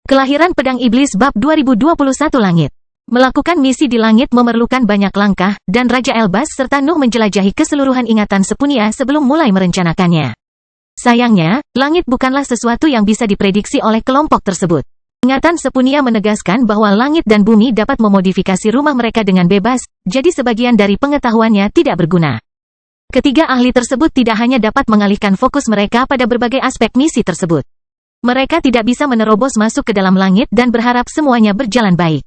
Kelahiran Pedang Iblis Bab 2021 Langit. Melakukan misi di langit memerlukan banyak langkah, dan Raja Elbas serta Nuh menjelajahi keseluruhan ingatan Sepunia sebelum mulai merencanakannya. Sayangnya, langit bukanlah sesuatu yang bisa diprediksi oleh kelompok tersebut. Ingatan Sepunia menegaskan bahwa langit dan bumi dapat memodifikasi rumah mereka dengan bebas, jadi sebagian dari pengetahuannya tidak berguna. Ketiga ahli tersebut tidak hanya dapat mengalihkan fokus mereka pada berbagai aspek misi tersebut. Mereka tidak bisa menerobos masuk ke dalam langit dan berharap semuanya berjalan baik.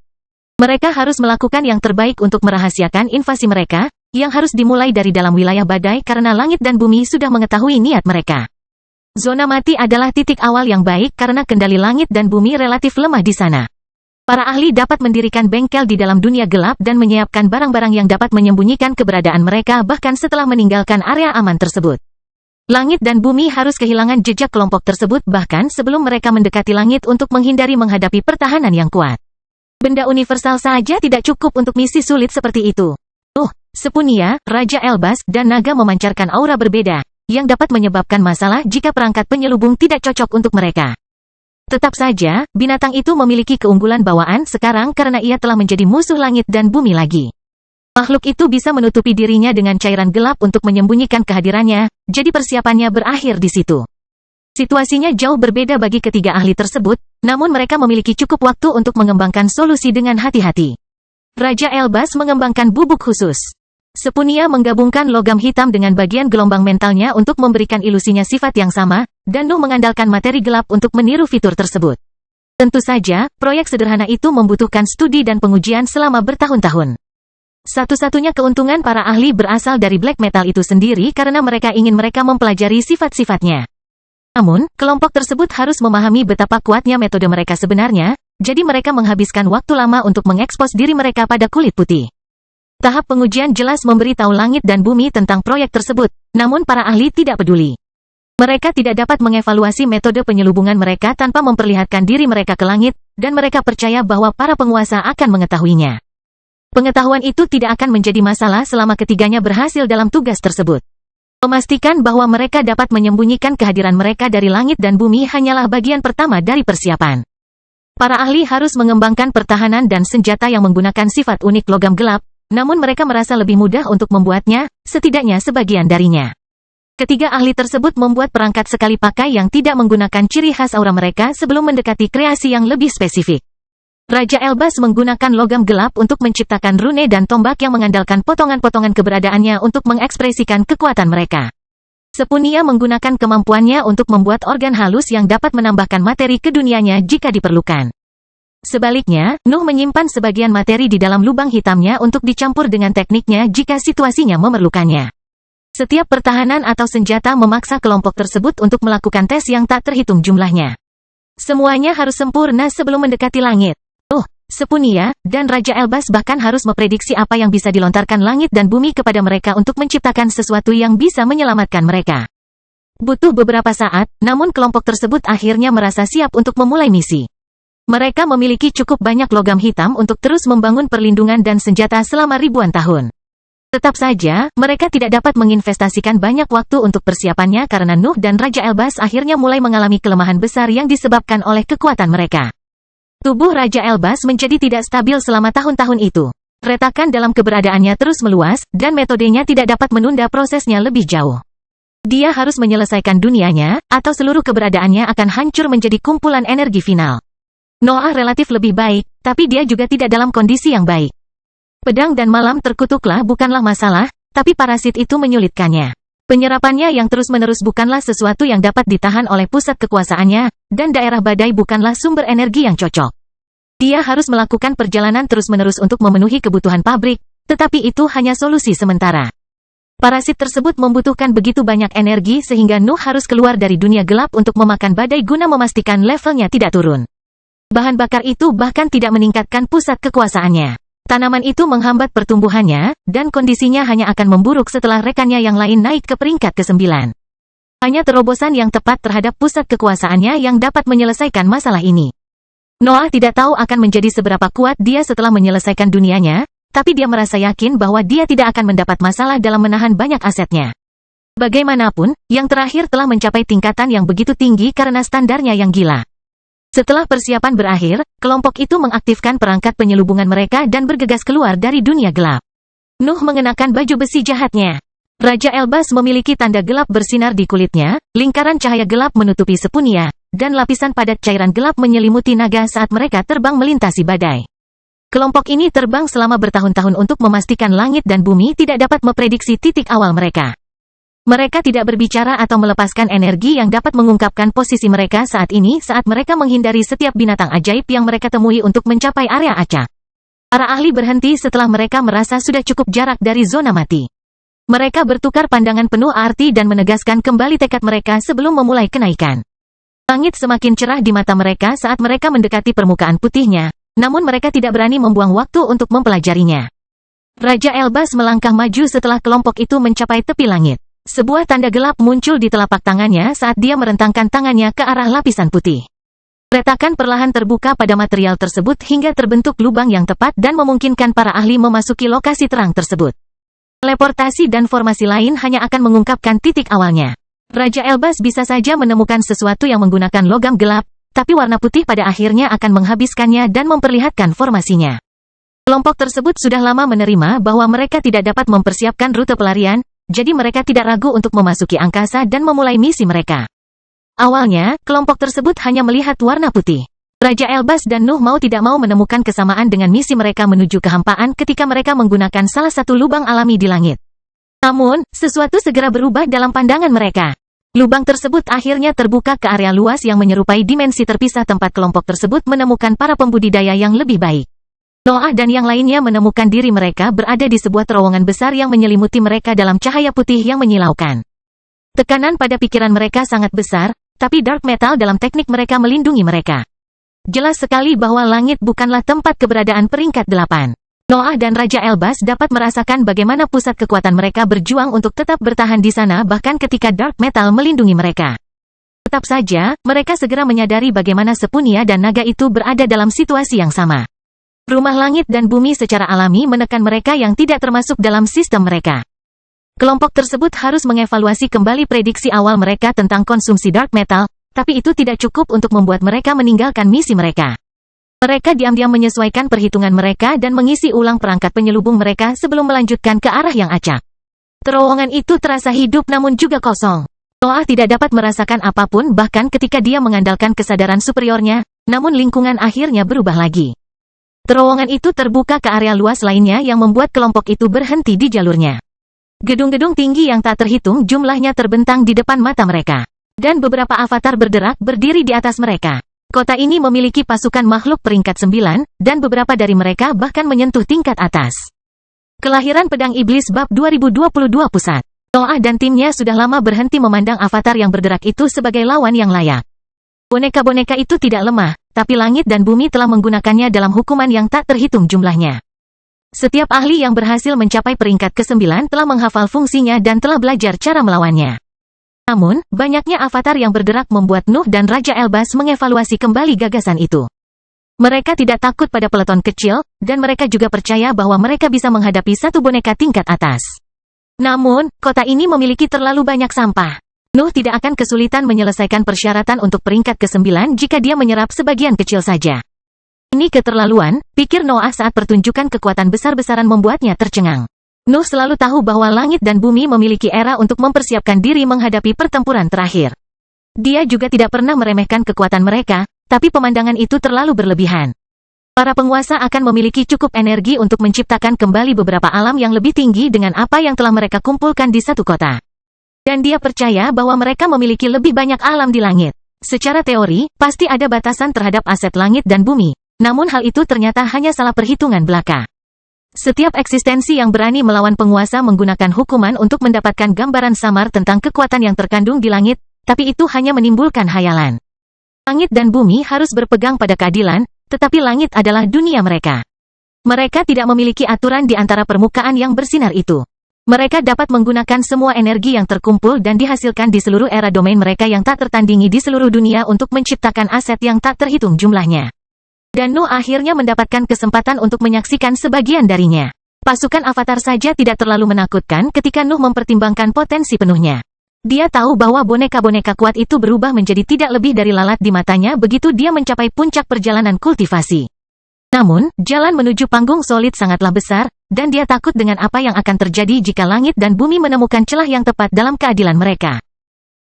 Mereka harus melakukan yang terbaik untuk merahasiakan invasi mereka, yang harus dimulai dari dalam wilayah badai karena langit dan bumi sudah mengetahui niat mereka. Zona mati adalah titik awal yang baik karena kendali langit dan bumi relatif lemah di sana. Para ahli dapat mendirikan bengkel di dalam dunia gelap dan menyiapkan barang-barang yang dapat menyembunyikan keberadaan mereka bahkan setelah meninggalkan area aman tersebut. Langit dan bumi harus kehilangan jejak kelompok tersebut bahkan sebelum mereka mendekati langit untuk menghindari menghadapi pertahanan yang kuat. Benda universal saja tidak cukup untuk misi sulit seperti itu. Sepunia, Raja Elbas, dan naga memancarkan aura berbeda, yang dapat menyebabkan masalah jika perangkat penyelubung tidak cocok untuk mereka. Tetap saja, binatang itu memiliki keunggulan bawaan sekarang karena ia telah menjadi musuh langit dan bumi lagi. Makhluk itu bisa menutupi dirinya dengan cairan gelap untuk menyembunyikan kehadirannya, jadi persiapannya berakhir di situ. Situasinya jauh berbeda bagi ketiga ahli tersebut, namun mereka memiliki cukup waktu untuk mengembangkan solusi dengan hati-hati. Raja Elbas mengembangkan bubuk khusus. Sepunia menggabungkan logam hitam dengan bagian gelombang mentalnya untuk memberikan ilusinya sifat yang sama, dan Nuh mengandalkan materi gelap untuk meniru fitur tersebut. Tentu saja, proyek sederhana itu membutuhkan studi dan pengujian selama bertahun-tahun. Satu-satunya keuntungan para ahli berasal dari black metal itu sendiri karena mereka ingin mereka mempelajari sifat-sifatnya. Namun, kelompok tersebut harus memahami betapa kuatnya metode mereka sebenarnya, jadi mereka menghabiskan waktu lama untuk mengekspos diri mereka pada kulit putih. Tahap pengujian jelas memberi tahu langit dan bumi tentang proyek tersebut, namun para ahli tidak peduli. Mereka tidak dapat mengevaluasi metode penyelubungan mereka tanpa memperlihatkan diri mereka ke langit, dan mereka percaya bahwa para penguasa akan mengetahuinya. Pengetahuan itu tidak akan menjadi masalah selama ketiganya berhasil dalam tugas tersebut. Memastikan bahwa mereka dapat menyembunyikan kehadiran mereka dari langit dan bumi hanyalah bagian pertama dari persiapan. Para ahli harus mengembangkan pertahanan dan senjata yang menggunakan sifat unik logam gelap, namun mereka merasa lebih mudah untuk membuatnya, setidaknya sebagian darinya. Ketiga ahli tersebut membuat perangkat sekali pakai yang tidak menggunakan ciri khas aura mereka sebelum mendekati kreasi yang lebih spesifik. Raja Elbas menggunakan logam gelap untuk menciptakan rune dan tombak yang mengandalkan potongan-potongan keberadaannya untuk mengekspresikan kekuatan mereka. Sepunia menggunakan kemampuannya untuk membuat organ halus yang dapat menambahkan materi ke dunianya jika diperlukan. Sebaliknya, Nuh menyimpan sebagian materi di dalam lubang hitamnya untuk dicampur dengan tekniknya jika situasinya memerlukannya. Setiap pertahanan atau senjata memaksa kelompok tersebut untuk melakukan tes yang tak terhitung jumlahnya. Semuanya harus sempurna sebelum mendekati langit. Sepunia, dan Raja Elbas bahkan harus memprediksi apa yang bisa dilontarkan langit dan bumi kepada mereka untuk menciptakan sesuatu yang bisa menyelamatkan mereka. Butuh beberapa saat, namun kelompok tersebut akhirnya merasa siap untuk memulai misi. Mereka memiliki cukup banyak logam hitam untuk terus membangun perlindungan dan senjata selama ribuan tahun. Tetap saja, mereka tidak dapat menginvestasikan banyak waktu untuk persiapannya karena Nuh dan Raja Elbas akhirnya mulai mengalami kelemahan besar yang disebabkan oleh kekuatan mereka. Tubuh Raja Elbas menjadi tidak stabil selama tahun-tahun itu. Retakan dalam keberadaannya terus meluas, dan metodenya tidak dapat menunda prosesnya lebih jauh. Dia harus menyelesaikan dunianya, atau seluruh keberadaannya akan hancur menjadi kumpulan energi final. Noah relatif lebih baik, tapi dia juga tidak dalam kondisi yang baik. Pedang dan malam terkutuklah bukanlah masalah, tapi parasit itu menyulitkannya. Penyerapannya yang terus-menerus bukanlah sesuatu yang dapat ditahan oleh pusat kekuasaannya, dan daerah badai bukanlah sumber energi yang cocok. Dia harus melakukan perjalanan terus-menerus untuk memenuhi kebutuhan pabrik, tetapi itu hanya solusi sementara. Parasit tersebut membutuhkan begitu banyak energi sehingga Nuh harus keluar dari dunia gelap untuk memakan badai guna memastikan levelnya tidak turun. Bahan bakar itu bahkan tidak meningkatkan pusat kekuasaannya. Tanaman itu menghambat pertumbuhannya, dan kondisinya hanya akan memburuk setelah rekannya yang lain naik ke peringkat ke-9. Hanya terobosan yang tepat terhadap pusat kekuasaannya yang dapat menyelesaikan masalah ini. Noah tidak tahu akan menjadi seberapa kuat dia setelah menyelesaikan dunianya, tapi dia merasa yakin bahwa dia tidak akan mendapat masalah dalam menahan banyak asetnya. Bagaimanapun, yang terakhir telah mencapai tingkatan yang begitu tinggi karena standarnya yang gila. Setelah persiapan berakhir, kelompok itu mengaktifkan perangkat penyelubungan mereka dan bergegas keluar dari dunia gelap. Nuh mengenakan baju besi jahatnya. Raja Elbas memiliki tanda gelap bersinar di kulitnya, lingkaran cahaya gelap menutupi Sepunia, dan lapisan padat cairan gelap menyelimuti naga saat mereka terbang melintasi badai. Kelompok ini terbang selama bertahun-tahun untuk memastikan langit dan bumi tidak dapat memprediksi titik awal mereka. Mereka tidak berbicara atau melepaskan energi yang dapat mengungkapkan posisi mereka saat ini saat mereka menghindari setiap binatang ajaib yang mereka temui untuk mencapai area acak. Para ahli berhenti setelah mereka merasa sudah cukup jarak dari zona mati. Mereka bertukar pandangan penuh arti dan menegaskan kembali tekad mereka sebelum memulai kenaikan. Langit semakin cerah di mata mereka saat mereka mendekati permukaan putihnya, namun mereka tidak berani membuang waktu untuk mempelajarinya. Raja Elbas melangkah maju setelah kelompok itu mencapai tepi langit. Sebuah tanda gelap muncul di telapak tangannya saat dia merentangkan tangannya ke arah lapisan putih. Retakan perlahan terbuka pada material tersebut hingga terbentuk lubang yang tepat dan memungkinkan para ahli memasuki lokasi terang tersebut. Teleportasi dan formasi lain hanya akan mengungkapkan titik awalnya. Raja Elbas bisa saja menemukan sesuatu yang menggunakan logam gelap, tapi warna putih pada akhirnya akan menghabiskannya dan memperlihatkan formasinya. Kelompok tersebut sudah lama menerima bahwa mereka tidak dapat mempersiapkan rute pelarian, jadi mereka tidak ragu untuk memasuki angkasa dan memulai misi mereka. Awalnya, kelompok tersebut hanya melihat warna putih. Raja Elbas dan Nuh mau tidak mau menemukan kesamaan dengan misi mereka menuju kehampaan ketika mereka menggunakan salah satu lubang alami di langit. Namun, sesuatu segera berubah dalam pandangan mereka. Lubang tersebut akhirnya terbuka ke area luas yang menyerupai dimensi terpisah tempat kelompok tersebut menemukan para pembudidaya yang lebih baik. Noah dan yang lainnya menemukan diri mereka berada di sebuah terowongan besar yang menyelimuti mereka dalam cahaya putih yang menyilaukan. Tekanan pada pikiran mereka sangat besar, tapi dark metal dalam teknik mereka melindungi mereka. Jelas sekali bahwa langit bukanlah tempat keberadaan peringkat 8. Noah dan Raja Elbas dapat merasakan bagaimana pusat kekuatan mereka berjuang untuk tetap bertahan di sana bahkan ketika dark metal melindungi mereka. Tetap saja, mereka segera menyadari bagaimana Sepunia dan naga itu berada dalam situasi yang sama. Rumah langit dan bumi secara alami menekan mereka yang tidak termasuk dalam sistem mereka. Kelompok tersebut harus mengevaluasi kembali prediksi awal mereka tentang konsumsi dark metal, tapi itu tidak cukup untuk membuat mereka meninggalkan misi mereka. Mereka diam-diam menyesuaikan perhitungan mereka dan mengisi ulang perangkat penyelubung mereka sebelum melanjutkan ke arah yang acak. Terowongan itu terasa hidup namun juga kosong. Noah tidak dapat merasakan apapun bahkan ketika dia mengandalkan kesadaran superiornya, namun lingkungan akhirnya berubah lagi. Terowongan itu terbuka ke area luas lainnya yang membuat kelompok itu berhenti di jalurnya. Gedung-gedung tinggi yang tak terhitung jumlahnya terbentang di depan mata mereka. Dan beberapa avatar berderak berdiri di atas mereka. Kota ini memiliki pasukan makhluk peringkat 9, dan beberapa dari mereka bahkan menyentuh tingkat atas. Kelahiran Pedang Iblis Bab 2022 Pusat. Noah dan timnya sudah lama berhenti memandang avatar yang berderak itu sebagai lawan yang layak. Boneka-boneka itu tidak lemah, tapi langit dan bumi telah menggunakannya dalam hukuman yang tak terhitung jumlahnya. Setiap ahli yang berhasil mencapai peringkat ke-9 telah menghafal fungsinya dan telah belajar cara melawannya. Namun, banyaknya avatar yang bergerak membuat Nuh dan Raja Elbas mengevaluasi kembali gagasan itu. Mereka tidak takut pada peleton kecil, dan mereka juga percaya bahwa mereka bisa menghadapi satu boneka tingkat atas. Namun, kota ini memiliki terlalu banyak sampah. Nuh tidak akan kesulitan menyelesaikan persyaratan untuk peringkat ke-9 jika dia menyerap sebagian kecil saja. Ini keterlaluan, pikir Noah saat pertunjukan kekuatan besar-besaran membuatnya tercengang. Nuh selalu tahu bahwa langit dan bumi memiliki era untuk mempersiapkan diri menghadapi pertempuran terakhir. Dia juga tidak pernah meremehkan kekuatan mereka, tapi pemandangan itu terlalu berlebihan. Para penguasa akan memiliki cukup energi untuk menciptakan kembali beberapa alam yang lebih tinggi dengan apa yang telah mereka kumpulkan di satu kota. Dan dia percaya bahwa mereka memiliki lebih banyak alam di langit. Secara teori, pasti ada batasan terhadap aset langit dan bumi. Namun hal itu ternyata hanya salah perhitungan belaka. Setiap eksistensi yang berani melawan penguasa menggunakan hukuman untuk mendapatkan gambaran samar tentang kekuatan yang terkandung di langit, tapi itu hanya menimbulkan hayalan. Langit dan bumi harus berpegang pada keadilan, tetapi langit adalah dunia mereka. Mereka tidak memiliki aturan di antara permukaan yang bersinar itu. Mereka dapat menggunakan semua energi yang terkumpul dan dihasilkan di seluruh era domain mereka yang tak tertandingi di seluruh dunia untuk menciptakan aset yang tak terhitung jumlahnya. Dan Nuh akhirnya mendapatkan kesempatan untuk menyaksikan sebagian darinya. Pasukan avatar saja tidak terlalu menakutkan ketika Nuh mempertimbangkan potensi penuhnya. Dia tahu bahwa boneka-boneka kuat itu berubah menjadi tidak lebih dari lalat di matanya begitu dia mencapai puncak perjalanan kultivasi. Namun, jalan menuju panggung solid sangatlah besar, dan dia takut dengan apa yang akan terjadi jika langit dan bumi menemukan celah yang tepat dalam keadilan mereka.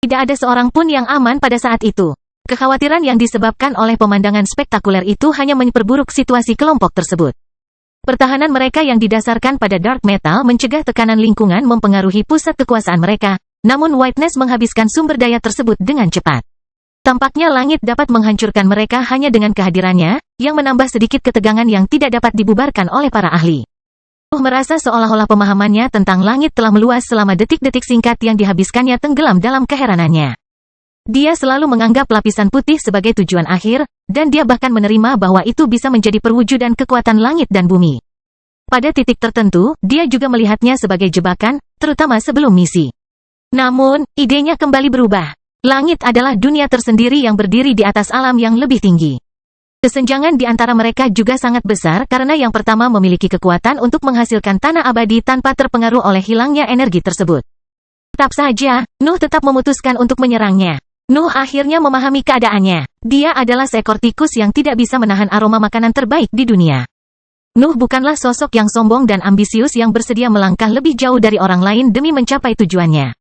Tidak ada seorang pun yang aman pada saat itu. Kekhawatiran yang disebabkan oleh pemandangan spektakuler itu hanya memperburuk situasi kelompok tersebut. Pertahanan mereka yang didasarkan pada dark metal mencegah tekanan lingkungan mempengaruhi pusat kekuasaan mereka, namun Whiteness menghabiskan sumber daya tersebut dengan cepat. Tampaknya langit dapat menghancurkan mereka hanya dengan kehadirannya, yang menambah sedikit ketegangan yang tidak dapat dibubarkan oleh para ahli. Merasa seolah-olah pemahamannya tentang langit telah meluas selama detik-detik singkat yang dihabiskannya tenggelam dalam keheranannya. Dia selalu menganggap lapisan putih sebagai tujuan akhir, dan dia bahkan menerima bahwa itu bisa menjadi perwujudan kekuatan langit dan bumi. Pada titik tertentu, dia juga melihatnya sebagai jebakan, terutama sebelum misi. Namun, idenya kembali berubah. Langit adalah dunia tersendiri yang berdiri di atas alam yang lebih tinggi. Kesenjangan di antara mereka juga sangat besar karena yang pertama memiliki kekuatan untuk menghasilkan tanah abadi tanpa terpengaruh oleh hilangnya energi tersebut. Tetap saja, Nuh tetap memutuskan untuk menyerangnya. Nuh akhirnya memahami keadaannya. Dia adalah seekor tikus yang tidak bisa menahan aroma makanan terbaik di dunia. Nuh bukanlah sosok yang sombong dan ambisius yang bersedia melangkah lebih jauh dari orang lain demi mencapai tujuannya.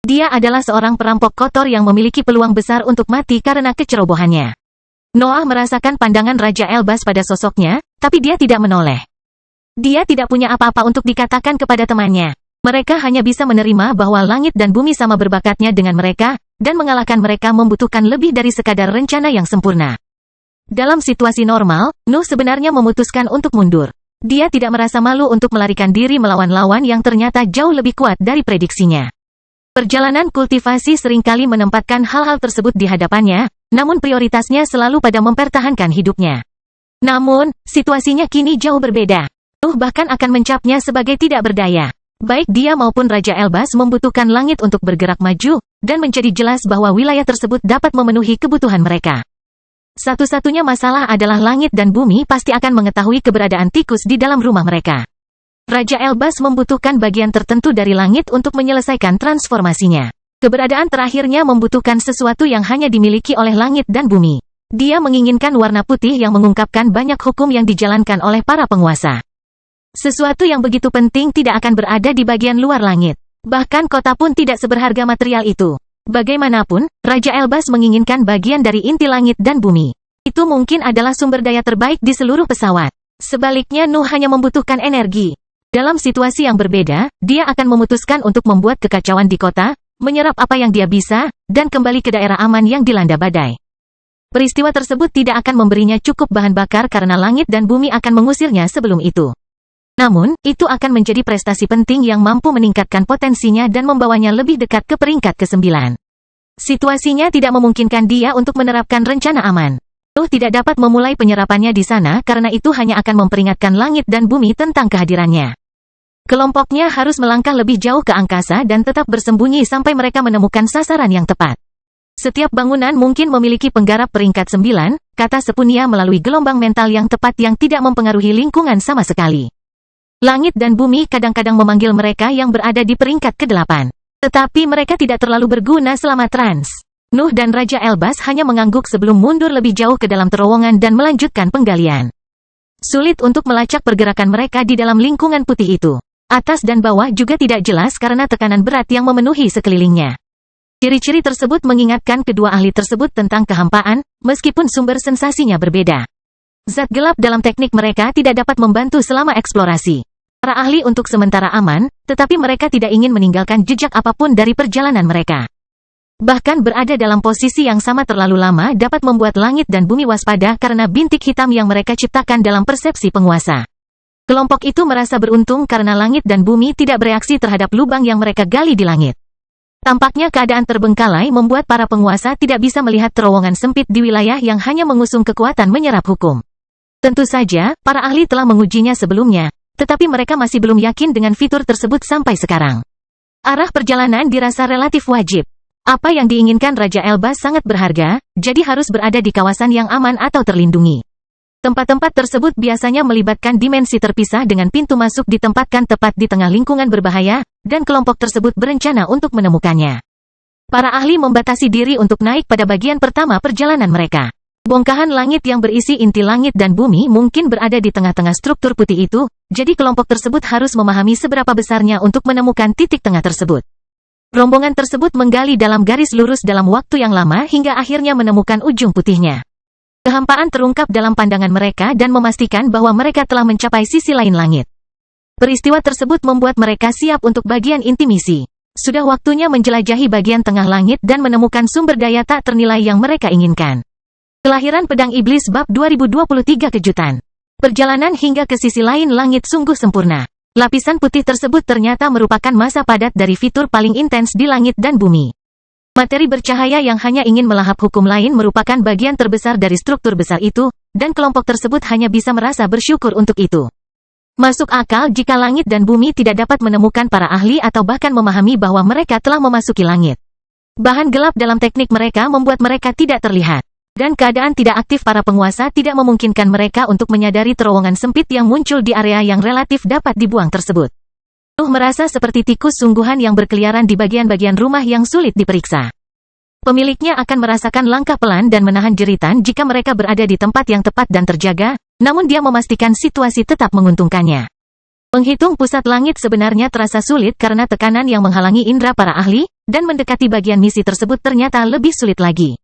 Dia adalah seorang perampok kotor yang memiliki peluang besar untuk mati karena kecerobohannya. Noah merasakan pandangan Raja Elbas pada sosoknya, tapi dia tidak menoleh. Dia tidak punya apa-apa untuk dikatakan kepada temannya. Mereka hanya bisa menerima bahwa langit dan bumi sama berbakatnya dengan mereka, dan mengalahkan mereka membutuhkan lebih dari sekadar rencana yang sempurna. Dalam situasi normal, Nuh sebenarnya memutuskan untuk mundur. Dia tidak merasa malu untuk melarikan diri melawan lawan yang ternyata jauh lebih kuat dari prediksinya. Perjalanan kultivasi seringkali menempatkan hal-hal tersebut di hadapannya, namun prioritasnya selalu pada mempertahankan hidupnya. Namun, situasinya kini jauh berbeda. Nuh bahkan akan mencapnya sebagai tidak berdaya. Baik dia maupun Raja Elbas membutuhkan langit untuk bergerak maju, dan menjadi jelas bahwa wilayah tersebut dapat memenuhi kebutuhan mereka. Satu-satunya masalah adalah langit dan bumi pasti akan mengetahui keberadaan tikus di dalam rumah mereka. Raja Elbas membutuhkan bagian tertentu dari langit untuk menyelesaikan transformasinya. Keberadaan terakhirnya membutuhkan sesuatu yang hanya dimiliki oleh langit dan bumi. Dia menginginkan warna putih yang mengungkapkan banyak hukum yang dijalankan oleh para penguasa. Sesuatu yang begitu penting tidak akan berada di bagian luar langit. Bahkan kota pun tidak seberharga material itu. Bagaimanapun, Raja Elbas menginginkan bagian dari inti langit dan bumi. Itu mungkin adalah sumber daya terbaik di seluruh pesawat. Sebaliknya Nuh hanya membutuhkan energi. Dalam situasi yang berbeda, dia akan memutuskan untuk membuat kekacauan di kota, menyerap apa yang dia bisa, dan kembali ke daerah aman yang dilanda badai. Peristiwa tersebut tidak akan memberinya cukup bahan bakar karena langit dan bumi akan mengusirnya sebelum itu. Namun, itu akan menjadi prestasi penting yang mampu meningkatkan potensinya dan membawanya lebih dekat ke peringkat ke-9. Situasinya tidak memungkinkan dia untuk menerapkan rencana aman. Nuh tidak dapat memulai penyerapannya di sana karena itu hanya akan memperingatkan langit dan bumi tentang kehadirannya. Kelompoknya harus melangkah lebih jauh ke angkasa dan tetap bersembunyi sampai mereka menemukan sasaran yang tepat. Setiap bangunan mungkin memiliki penggarap peringkat 9, kata Sepunia melalui gelombang mental yang tepat yang tidak mempengaruhi lingkungan sama sekali. Langit dan bumi kadang-kadang memanggil mereka yang berada di peringkat ke-8. Tetapi mereka tidak terlalu berguna selama trans. Nuh dan Raja Elbas hanya mengangguk sebelum mundur lebih jauh ke dalam terowongan dan melanjutkan penggalian. Sulit untuk melacak pergerakan mereka di dalam lingkungan putih itu. Atas dan bawah juga tidak jelas karena tekanan berat yang memenuhi sekelilingnya. Ciri-ciri tersebut mengingatkan kedua ahli tersebut tentang kehampaan, meskipun sumber sensasinya berbeda. Zat gelap dalam teknik mereka tidak dapat membantu selama eksplorasi. Para ahli untuk sementara aman, tetapi mereka tidak ingin meninggalkan jejak apapun dari perjalanan mereka. Bahkan berada dalam posisi yang sama terlalu lama dapat membuat langit dan bumi waspada karena bintik hitam yang mereka ciptakan dalam persepsi penguasa. Kelompok itu merasa beruntung karena langit dan bumi tidak bereaksi terhadap lubang yang mereka gali di langit. Tampaknya keadaan terbengkalai membuat para penguasa tidak bisa melihat terowongan sempit di wilayah yang hanya mengusung kekuatan menyerap hukum. Tentu saja, para ahli telah mengujinya sebelumnya, tetapi mereka masih belum yakin dengan fitur tersebut sampai sekarang. Arah perjalanan dirasa relatif wajib. Apa yang diinginkan Raja Elbas sangat berharga, jadi harus berada di kawasan yang aman atau terlindungi. Tempat-tempat tersebut biasanya melibatkan dimensi terpisah dengan pintu masuk ditempatkan tepat di tengah lingkungan berbahaya, dan kelompok tersebut berencana untuk menemukannya. Para ahli membatasi diri untuk naik pada bagian pertama perjalanan mereka. Bongkahan langit yang berisi inti langit dan bumi mungkin berada di tengah-tengah struktur putih itu, jadi kelompok tersebut harus memahami seberapa besarnya untuk menemukan titik tengah tersebut. Rombongan tersebut menggali dalam garis lurus dalam waktu yang lama hingga akhirnya menemukan ujung putihnya. Kehampaan terungkap dalam pandangan mereka dan memastikan bahwa mereka telah mencapai sisi lain langit. Peristiwa tersebut membuat mereka siap untuk bagian inti misi. Sudah waktunya menjelajahi bagian tengah langit dan menemukan sumber daya tak ternilai yang mereka inginkan. Kelahiran Pedang Iblis Bab 2023 Kejutan. Perjalanan hingga ke sisi lain langit sungguh sempurna. Lapisan putih tersebut ternyata merupakan massa padat dari fitur paling intens di langit dan bumi. Materi bercahaya yang hanya ingin melahap hukum lain merupakan bagian terbesar dari struktur besar itu, dan kelompok tersebut hanya bisa merasa bersyukur untuk itu. Masuk akal jika langit dan bumi tidak dapat menemukan para ahli atau bahkan memahami bahwa mereka telah memasuki langit. Bahan gelap dalam teknik mereka membuat mereka tidak terlihat. Dan keadaan tidak aktif para penguasa tidak memungkinkan mereka untuk menyadari terowongan sempit yang muncul di area yang relatif dapat dibuang tersebut. Nuh merasa seperti tikus sungguhan yang berkeliaran di bagian-bagian rumah yang sulit diperiksa. Pemiliknya akan merasakan langkah pelan dan menahan jeritan jika mereka berada di tempat yang tepat dan terjaga, namun dia memastikan situasi tetap menguntungkannya. Menghitung pusat langit sebenarnya terasa sulit karena tekanan yang menghalangi indera para ahli, dan mendekati bagian misi tersebut ternyata lebih sulit lagi.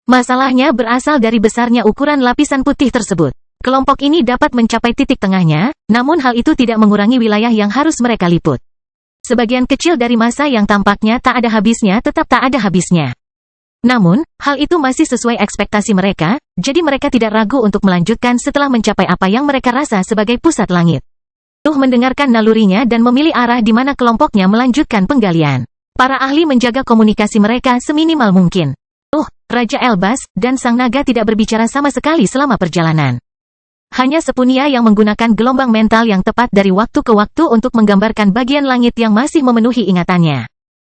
Masalahnya berasal dari besarnya ukuran lapisan putih tersebut. Kelompok ini dapat mencapai titik tengahnya, namun hal itu tidak mengurangi wilayah yang harus mereka liput. Sebagian kecil dari massa yang tampaknya tak ada habisnya tetap tak ada habisnya. Namun, hal itu masih sesuai ekspektasi mereka, jadi mereka tidak ragu untuk melanjutkan setelah mencapai apa yang mereka rasa sebagai pusat langit. Nuh mendengarkan nalurinya dan memilih arah di mana kelompoknya melanjutkan penggalian. Para ahli menjaga komunikasi mereka seminimal mungkin. Raja Elbas dan Sang Naga tidak berbicara sama sekali selama perjalanan. Hanya Sepunia yang menggunakan gelombang mental yang tepat dari waktu ke waktu untuk menggambarkan bagian langit yang masih memenuhi ingatannya.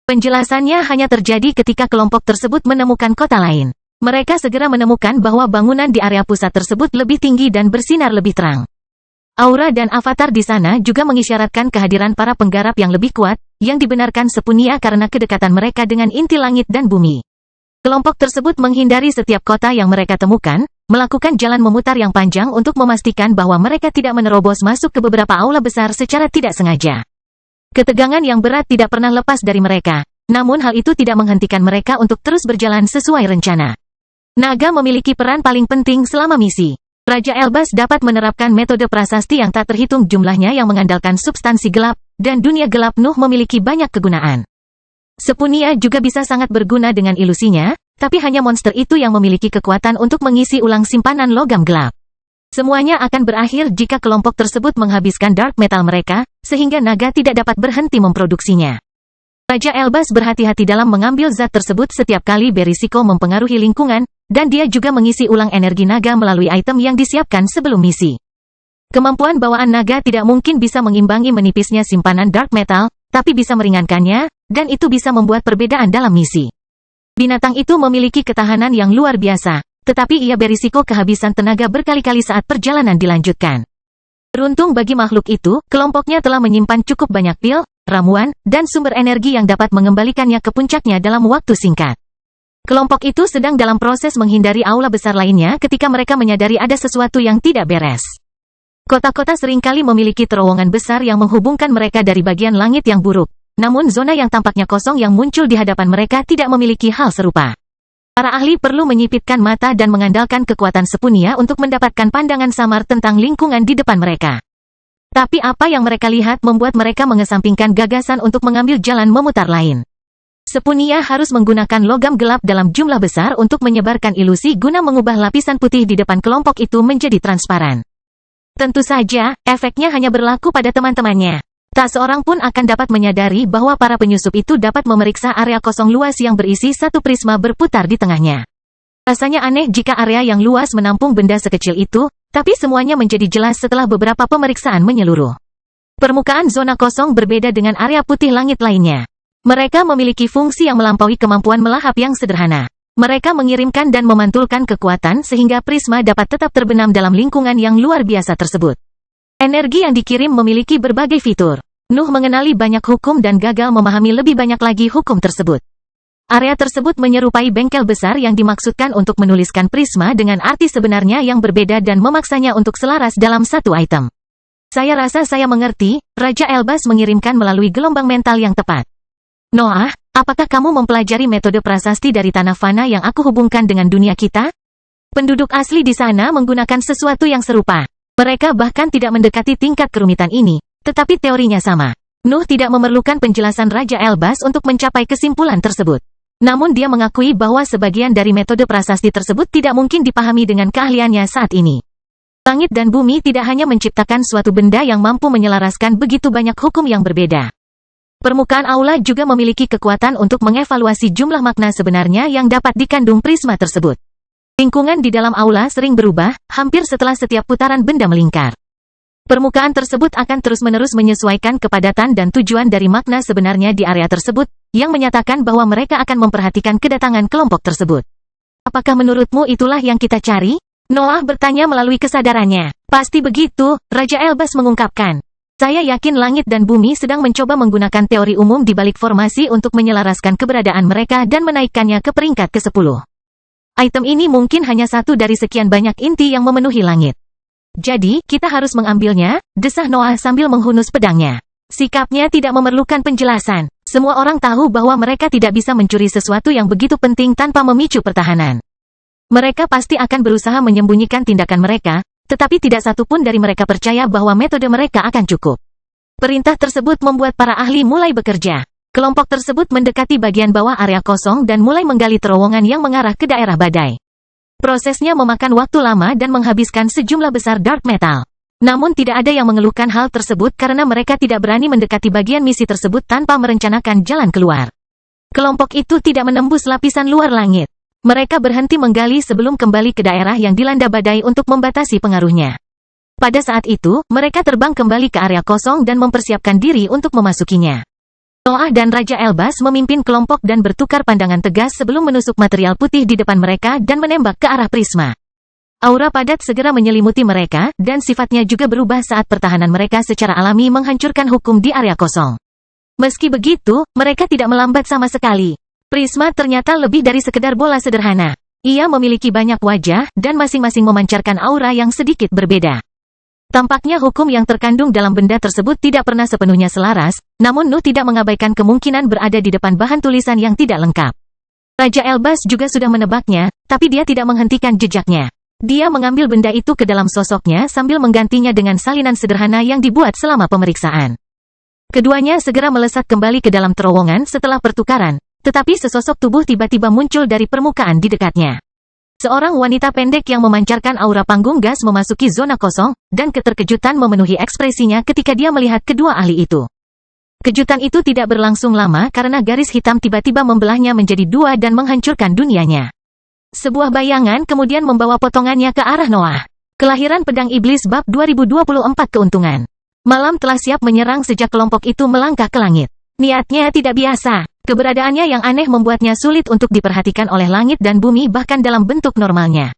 Penjelasannya hanya terjadi ketika kelompok tersebut menemukan kota lain. Mereka segera menemukan bahwa bangunan di area pusat tersebut lebih tinggi dan bersinar lebih terang. Aura dan avatar di sana juga mengisyaratkan kehadiran para penggarap yang lebih kuat, yang dibenarkan Sepunia karena kedekatan mereka dengan inti langit dan bumi. Kelompok tersebut menghindari setiap kota yang mereka temukan, melakukan jalan memutar yang panjang untuk memastikan bahwa mereka tidak menerobos masuk ke beberapa aula besar secara tidak sengaja. Ketegangan yang berat tidak pernah lepas dari mereka, namun hal itu tidak menghentikan mereka untuk terus berjalan sesuai rencana. Naga memiliki peran paling penting selama misi. Raja Elbas dapat menerapkan metode prasasti yang tak terhitung jumlahnya yang mengandalkan substansi gelap, dan dunia gelap Nuh memiliki banyak kegunaan. Sepunia juga bisa sangat berguna dengan ilusinya, tapi hanya monster itu yang memiliki kekuatan untuk mengisi ulang simpanan logam gelap. Semuanya akan berakhir jika kelompok tersebut menghabiskan dark metal mereka, sehingga naga tidak dapat berhenti memproduksinya. Raja Elbas berhati-hati dalam mengambil zat tersebut setiap kali berisiko mempengaruhi lingkungan, dan dia juga mengisi ulang energi naga melalui item yang disiapkan sebelum misi. Kemampuan bawaan naga tidak mungkin bisa mengimbangi menipisnya simpanan dark metal, tapi bisa meringankannya, dan itu bisa membuat perbedaan dalam misi. Binatang itu memiliki ketahanan yang luar biasa, tetapi ia berisiko kehabisan tenaga berkali-kali saat perjalanan dilanjutkan. Beruntung bagi makhluk itu, kelompoknya telah menyimpan cukup banyak pil, ramuan, dan sumber energi yang dapat mengembalikannya ke puncaknya dalam waktu singkat. Kelompok itu sedang dalam proses menghindari aula besar lainnya ketika mereka menyadari ada sesuatu yang tidak beres. Kota-kota seringkali memiliki terowongan besar yang menghubungkan mereka dari bagian langit yang buruk. Namun zona yang tampaknya kosong yang muncul di hadapan mereka tidak memiliki hal serupa. Para ahli perlu menyipitkan mata dan mengandalkan kekuatan Sepunia untuk mendapatkan pandangan samar tentang lingkungan di depan mereka. Tapi apa yang mereka lihat membuat mereka mengesampingkan gagasan untuk mengambil jalan memutar lain. Sepunia harus menggunakan logam gelap dalam jumlah besar untuk menyebarkan ilusi guna mengubah lapisan putih di depan kelompok itu menjadi transparan. Tentu saja, efeknya hanya berlaku pada teman-temannya. Tak seorang pun akan dapat menyadari bahwa para penyusup itu dapat memeriksa area kosong luas yang berisi satu prisma berputar di tengahnya. Rasanya aneh jika area yang luas menampung benda sekecil itu, tapi semuanya menjadi jelas setelah beberapa pemeriksaan menyeluruh. Permukaan zona kosong berbeda dengan area putih langit lainnya. Mereka memiliki fungsi yang melampaui kemampuan melahap yang sederhana. Mereka mengirimkan dan memantulkan kekuatan sehingga prisma dapat tetap terbenam dalam lingkungan yang luar biasa tersebut. Energi yang dikirim memiliki berbagai fitur. Nuh mengenali banyak hukum dan gagal memahami lebih banyak lagi hukum tersebut. Area tersebut menyerupai bengkel besar yang dimaksudkan untuk menuliskan prisma dengan arti sebenarnya yang berbeda dan memaksanya untuk selaras dalam satu item. Saya rasa saya mengerti, Raja Elbas mengirimkan melalui gelombang mental yang tepat. Noah, apakah kamu mempelajari metode prasasti dari tanah fana yang aku hubungkan dengan dunia kita? Penduduk asli di sana menggunakan sesuatu yang serupa. Mereka bahkan tidak mendekati tingkat kerumitan ini, tetapi teorinya sama. Nuh tidak memerlukan penjelasan Raja Elbas untuk mencapai kesimpulan tersebut. Namun dia mengakui bahwa sebagian dari metode prasasti tersebut tidak mungkin dipahami dengan keahliannya saat ini. Langit dan bumi tidak hanya menciptakan suatu benda yang mampu menyelaraskan begitu banyak hukum yang berbeda. Permukaan aula juga memiliki kekuatan untuk mengevaluasi jumlah makna sebenarnya yang dapat dikandung prisma tersebut. Lingkungan di dalam aula sering berubah, hampir setelah setiap putaran benda melingkar. Permukaan tersebut akan terus-menerus menyesuaikan kepadatan dan tujuan dari makna sebenarnya di area tersebut, yang menyatakan bahwa mereka akan memperhatikan kedatangan kelompok tersebut. Apakah menurutmu itulah yang kita cari? Noah bertanya melalui kesadarannya. Pasti begitu, Raja Elbas mengungkapkan. Saya yakin langit dan bumi sedang mencoba menggunakan teori umum di balik formasi untuk menyelaraskan keberadaan mereka dan menaikkannya ke peringkat ke-10. Item ini mungkin hanya satu dari sekian banyak inti yang memenuhi langit. Jadi, kita harus mengambilnya, desah Noah sambil menghunus pedangnya. Sikapnya tidak memerlukan penjelasan. Semua orang tahu bahwa mereka tidak bisa mencuri sesuatu yang begitu penting tanpa memicu pertahanan. Mereka pasti akan berusaha menyembunyikan tindakan mereka, tetapi tidak satu pun dari mereka percaya bahwa metode mereka akan cukup. Perintah tersebut membuat para ahli mulai bekerja. Kelompok tersebut mendekati bagian bawah area kosong dan mulai menggali terowongan yang mengarah ke daerah badai. Prosesnya memakan waktu lama dan menghabiskan sejumlah besar dark metal. Namun tidak ada yang mengeluhkan hal tersebut karena mereka tidak berani mendekati bagian misi tersebut tanpa merencanakan jalan keluar. Kelompok itu tidak menembus lapisan luar langit. Mereka berhenti menggali sebelum kembali ke daerah yang dilanda badai untuk membatasi pengaruhnya. Pada saat itu, mereka terbang kembali ke area kosong dan mempersiapkan diri untuk memasukinya. Noah dan Raja Elbas memimpin kelompok dan bertukar pandangan tegas sebelum menusuk material putih di depan mereka dan menembak ke arah prisma. Aura padat segera menyelimuti mereka, dan sifatnya juga berubah saat pertahanan mereka secara alami menghancurkan hukum di area kosong. Meski begitu, mereka tidak melambat sama sekali. Prisma ternyata lebih dari sekedar bola sederhana. Ia memiliki banyak wajah, dan masing-masing memancarkan aura yang sedikit berbeda. Tampaknya hukum yang terkandung dalam benda tersebut tidak pernah sepenuhnya selaras, namun Nuh tidak mengabaikan kemungkinan berada di depan bahan tulisan yang tidak lengkap. Raja Elbas juga sudah menebaknya, tapi dia tidak menghentikan jejaknya. Dia mengambil benda itu ke dalam sosoknya sambil menggantinya dengan salinan sederhana yang dibuat selama pemeriksaan. Keduanya segera melesat kembali ke dalam terowongan setelah pertukaran, tetapi sesosok tubuh tiba-tiba muncul dari permukaan di dekatnya. Seorang wanita pendek yang memancarkan aura panggung gas memasuki zona kosong, dan keterkejutan memenuhi ekspresinya ketika dia melihat kedua ahli itu. Kejutan itu tidak berlangsung lama karena garis hitam tiba-tiba membelahnya menjadi dua dan menghancurkan dunianya. Sebuah bayangan kemudian membawa potongannya ke arah Noah. Kelahiran Pedang Iblis Bab 2024 Keuntungan. Malam telah siap menyerang sejak kelompok itu melangkah ke langit. Niatnya tidak biasa. Keberadaannya yang aneh membuatnya sulit untuk diperhatikan oleh langit dan bumi bahkan dalam bentuk normalnya.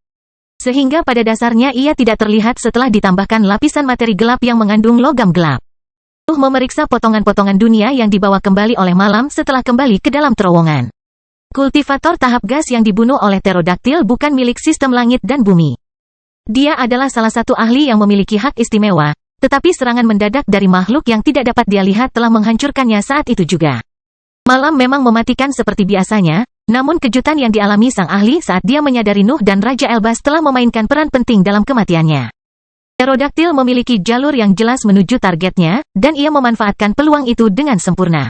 Sehingga pada dasarnya ia tidak terlihat setelah ditambahkan lapisan materi gelap yang mengandung logam gelap. Nuh memeriksa potongan-potongan dunia yang dibawa kembali oleh malam setelah kembali ke dalam terowongan. Kultivator tahap gas yang dibunuh oleh pterodaktil bukan milik sistem langit dan bumi. Dia adalah salah satu ahli yang memiliki hak istimewa, tetapi serangan mendadak dari makhluk yang tidak dapat dia lihat telah menghancurkannya saat itu juga. Malam memang mematikan seperti biasanya, namun kejutan yang dialami sang ahli saat dia menyadari Nuh dan Raja Elbas telah memainkan peran penting dalam kematiannya. Pterodaktil memiliki jalur yang jelas menuju targetnya, dan ia memanfaatkan peluang itu dengan sempurna.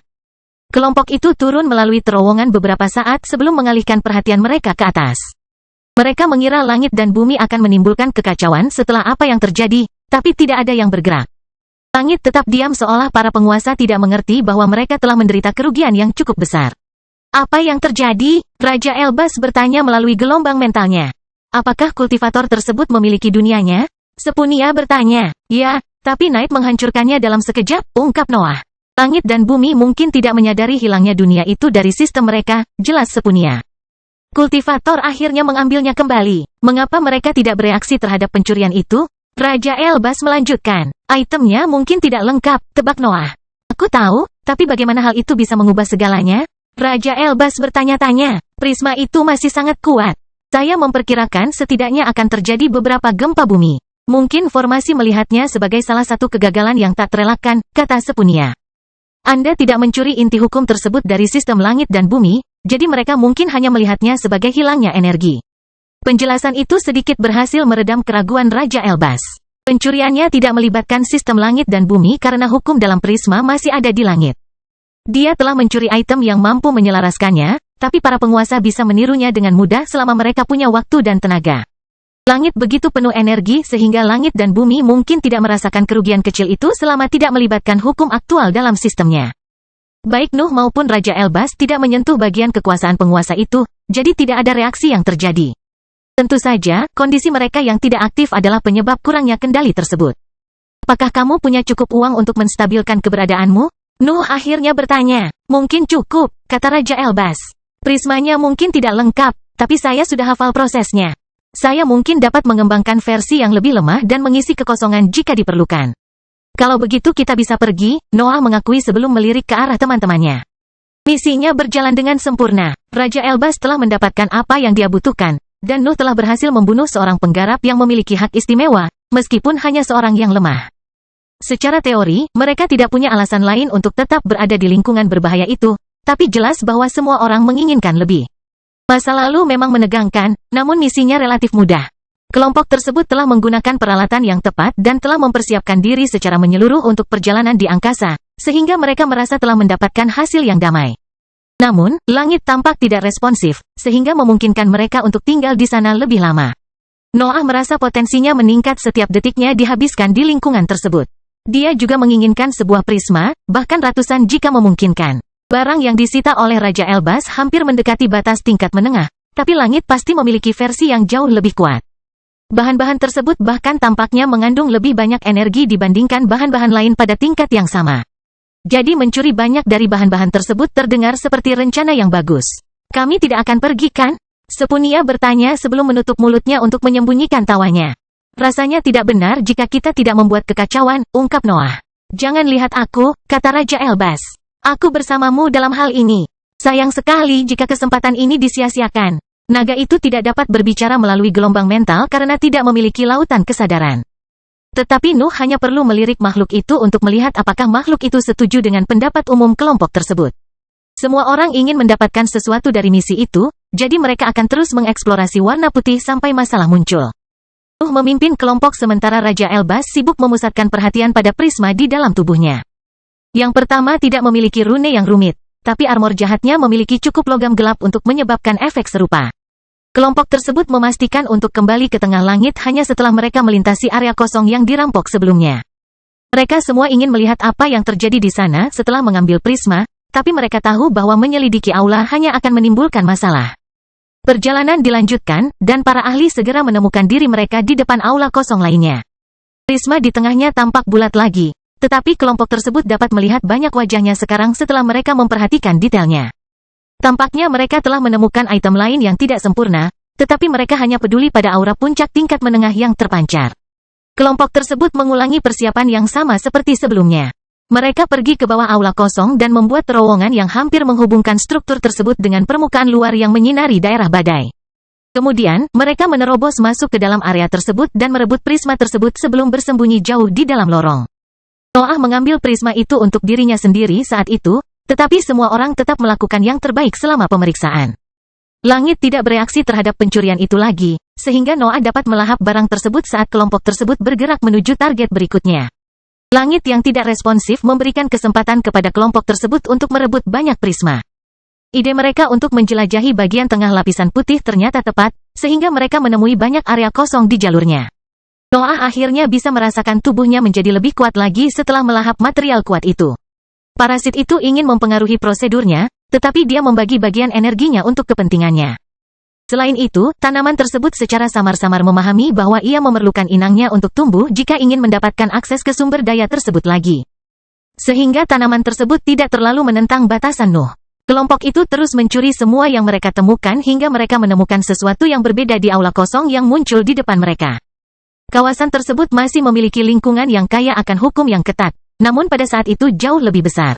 Kelompok itu turun melalui terowongan beberapa saat sebelum mengalihkan perhatian mereka ke atas. Mereka mengira langit dan bumi akan menimbulkan kekacauan setelah apa yang terjadi, tapi tidak ada yang bergerak. Langit tetap diam seolah para penguasa tidak mengerti bahwa mereka telah menderita kerugian yang cukup besar. Apa yang terjadi? Raja Elbas bertanya melalui gelombang mentalnya. Apakah kultivator tersebut memiliki dunianya? Sepunia bertanya. Ya, tapi Night menghancurkannya dalam sekejap, ungkap Noah. Langit dan bumi mungkin tidak menyadari hilangnya dunia itu dari sistem mereka, jelas Sepunia. Kultivator akhirnya mengambilnya kembali. Mengapa mereka tidak bereaksi terhadap pencurian itu? Raja Elbas melanjutkan. Itemnya mungkin tidak lengkap, tebak Noah. Aku tahu, tapi bagaimana hal itu bisa mengubah segalanya? Raja Elbas bertanya-tanya. Prisma itu masih sangat kuat. Saya memperkirakan setidaknya akan terjadi beberapa gempa bumi. Mungkin formasi melihatnya sebagai salah satu kegagalan yang tak terelakkan, kata Sepunia. Anda tidak mencuri inti hukum tersebut dari sistem langit dan bumi, jadi mereka mungkin hanya melihatnya sebagai hilangnya energi. Penjelasan itu sedikit berhasil meredam keraguan Raja Elbas. Pencuriannya tidak melibatkan sistem langit dan bumi karena hukum dalam Prisma masih ada di langit. Dia telah mencuri item yang mampu menyelaraskannya, tapi para penguasa bisa menirunya dengan mudah selama mereka punya waktu dan tenaga. Langit begitu penuh energi sehingga langit dan bumi mungkin tidak merasakan kerugian kecil itu selama tidak melibatkan hukum aktual dalam sistemnya. Baik Nuh maupun Raja Elbas tidak menyentuh bagian kekuasaan penguasa itu, jadi tidak ada reaksi yang terjadi. Tentu saja, kondisi mereka yang tidak aktif adalah penyebab kurangnya kendali tersebut. Apakah kamu punya cukup uang untuk menstabilkan keberadaanmu? Nuh akhirnya bertanya. Mungkin cukup, kata Raja Elbas. Prismanya mungkin tidak lengkap, tapi saya sudah hafal prosesnya. Saya mungkin dapat mengembangkan versi yang lebih lemah dan mengisi kekosongan jika diperlukan. Kalau begitu kita bisa pergi, Noah mengakui sebelum melirik ke arah teman-temannya. Misinya berjalan dengan sempurna. Raja Elbas telah mendapatkan apa yang dia butuhkan, dan Nuh telah berhasil membunuh seorang penggarap yang memiliki hak istimewa, meskipun hanya seorang yang lemah. Secara teori, mereka tidak punya alasan lain untuk tetap berada di lingkungan berbahaya itu, tapi jelas bahwa semua orang menginginkan lebih. Masa lalu memang menegangkan, namun misinya relatif mudah. Kelompok tersebut telah menggunakan peralatan yang tepat dan telah mempersiapkan diri secara menyeluruh untuk perjalanan di angkasa, sehingga mereka merasa telah mendapatkan hasil yang damai. Namun, langit tampak tidak responsif, sehingga memungkinkan mereka untuk tinggal di sana lebih lama. Noah merasa potensinya meningkat setiap detiknya dihabiskan di lingkungan tersebut. Dia juga menginginkan sebuah prisma, bahkan ratusan jika memungkinkan. Barang yang disita oleh Raja Elbas hampir mendekati batas tingkat menengah, tapi langit pasti memiliki versi yang jauh lebih kuat. Bahan-bahan tersebut bahkan tampaknya mengandung lebih banyak energi dibandingkan bahan-bahan lain pada tingkat yang sama. Jadi mencuri banyak dari bahan-bahan tersebut terdengar seperti rencana yang bagus. Kami tidak akan pergi kan? Sepunia bertanya sebelum menutup mulutnya untuk menyembunyikan tawanya. Rasanya tidak benar jika kita tidak membuat kekacauan, ungkap Noah. Jangan lihat aku, kata Raja Elbas. Aku bersamamu dalam hal ini. Sayang sekali jika kesempatan ini disia-siakan. Naga itu tidak dapat berbicara melalui gelombang mental karena tidak memiliki lautan kesadaran. Tetapi Nuh hanya perlu melirik makhluk itu untuk melihat apakah makhluk itu setuju dengan pendapat umum kelompok tersebut. Semua orang ingin mendapatkan sesuatu dari misi itu, jadi mereka akan terus mengeksplorasi warna putih sampai masalah muncul. Nuh memimpin kelompok sementara Raja Elbas sibuk memusatkan perhatian pada prisma di dalam tubuhnya. Yang pertama tidak memiliki rune yang rumit, tapi armor jahatnya memiliki cukup logam gelap untuk menyebabkan efek serupa. Kelompok tersebut memastikan untuk kembali ke tengah langit hanya setelah mereka melintasi area kosong yang dirampok sebelumnya. Mereka semua ingin melihat apa yang terjadi di sana setelah mengambil prisma, tapi mereka tahu bahwa menyelidiki aula hanya akan menimbulkan masalah. Perjalanan dilanjutkan, dan para ahli segera menemukan diri mereka di depan aula kosong lainnya. Prisma di tengahnya tampak bulat lagi, tetapi kelompok tersebut dapat melihat banyak wajahnya sekarang setelah mereka memperhatikan detailnya. Tampaknya mereka telah menemukan item lain yang tidak sempurna, tetapi mereka hanya peduli pada aura puncak tingkat menengah yang terpancar. Kelompok tersebut mengulangi persiapan yang sama seperti sebelumnya. Mereka pergi ke bawah aula kosong dan membuat terowongan yang hampir menghubungkan struktur tersebut dengan permukaan luar yang menyinari daerah badai. Kemudian, mereka menerobos masuk ke dalam area tersebut dan merebut prisma tersebut sebelum bersembunyi jauh di dalam lorong. Noah mengambil prisma itu untuk dirinya sendiri saat itu, tetapi semua orang tetap melakukan yang terbaik selama pemeriksaan. Langit tidak bereaksi terhadap pencurian itu lagi, sehingga Noah dapat melahap barang tersebut saat kelompok tersebut bergerak menuju target berikutnya. Langit yang tidak responsif memberikan kesempatan kepada kelompok tersebut untuk merebut banyak prisma. Ide mereka untuk menjelajahi bagian tengah lapisan putih ternyata tepat, sehingga mereka menemui banyak area kosong di jalurnya. Noah akhirnya bisa merasakan tubuhnya menjadi lebih kuat lagi setelah melahap material kuat itu. Parasit itu ingin mempengaruhi prosedurnya, tetapi dia membagi bagian energinya untuk kepentingannya. Selain itu, tanaman tersebut secara samar-samar memahami bahwa ia memerlukan inangnya untuk tumbuh jika ingin mendapatkan akses ke sumber daya tersebut lagi. Sehingga tanaman tersebut tidak terlalu menentang batasan Nuh. Kelompok itu terus mencuri semua yang mereka temukan hingga mereka menemukan sesuatu yang berbeda di aula kosong yang muncul di depan mereka. Kawasan tersebut masih memiliki lingkungan yang kaya akan hukum yang ketat, namun pada saat itu jauh lebih besar.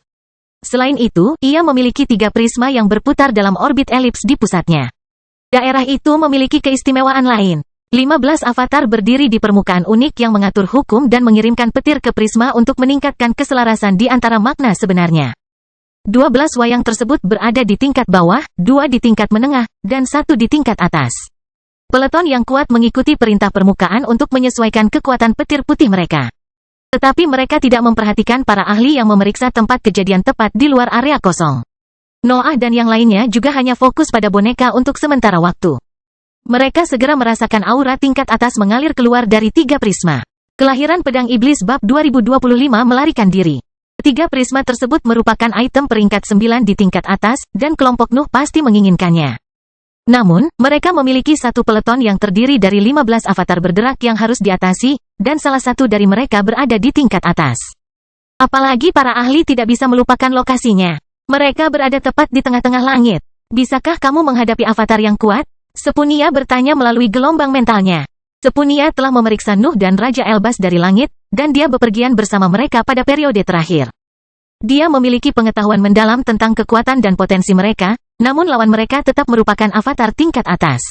Selain itu, ia memiliki 3 prisma yang berputar dalam orbit elips di pusatnya. Daerah itu memiliki keistimewaan lain. 15 avatar berdiri di permukaan unik yang mengatur hukum dan mengirimkan petir ke prisma untuk meningkatkan keselarasan di antara makna sebenarnya. 12 wayang tersebut berada di tingkat bawah, 2 di tingkat menengah, dan 1 di tingkat atas. Peleton yang kuat mengikuti perintah permukaan untuk menyesuaikan kekuatan petir putih mereka. Tetapi mereka tidak memperhatikan para ahli yang memeriksa tempat kejadian tepat di luar area kosong. Noah dan yang lainnya juga hanya fokus pada boneka untuk sementara waktu. Mereka segera merasakan aura tingkat atas mengalir keluar dari 3 prisma. Kelahiran Pedang Iblis bab 2025 melarikan diri. 3 prisma tersebut merupakan item peringkat 9 di tingkat atas, dan kelompok Nuh pasti menginginkannya. Namun, mereka memiliki satu peleton yang terdiri dari 15 avatar berderak yang harus diatasi, dan salah satu dari mereka berada di tingkat atas. Apalagi para ahli tidak bisa melupakan lokasinya. Mereka berada tepat di tengah-tengah langit. Bisakah kamu menghadapi avatar yang kuat? Sepunia bertanya melalui gelombang mentalnya. Sepunia telah memeriksa Nuh dan Raja Elbas dari langit, dan dia bepergian bersama mereka pada periode terakhir. Dia memiliki pengetahuan mendalam tentang kekuatan dan potensi mereka, namun lawan mereka tetap merupakan avatar tingkat atas.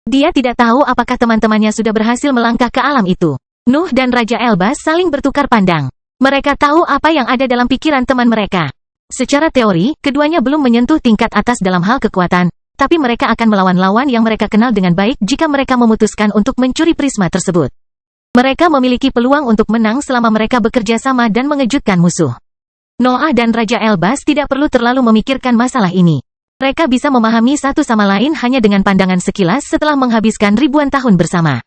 Dia tidak tahu apakah teman-temannya sudah berhasil melangkah ke alam itu. Nuh dan Raja Elbas saling bertukar pandang. Mereka tahu apa yang ada dalam pikiran teman mereka. Secara teori, keduanya belum menyentuh tingkat atas dalam hal kekuatan, tapi mereka akan melawan lawan yang mereka kenal dengan baik jika mereka memutuskan untuk mencuri prisma tersebut. Mereka memiliki peluang untuk menang selama mereka bekerja sama dan mengejutkan musuh. Noah dan Raja Elbas tidak perlu terlalu memikirkan masalah ini. Mereka bisa memahami satu sama lain hanya dengan pandangan sekilas setelah menghabiskan ribuan tahun bersama.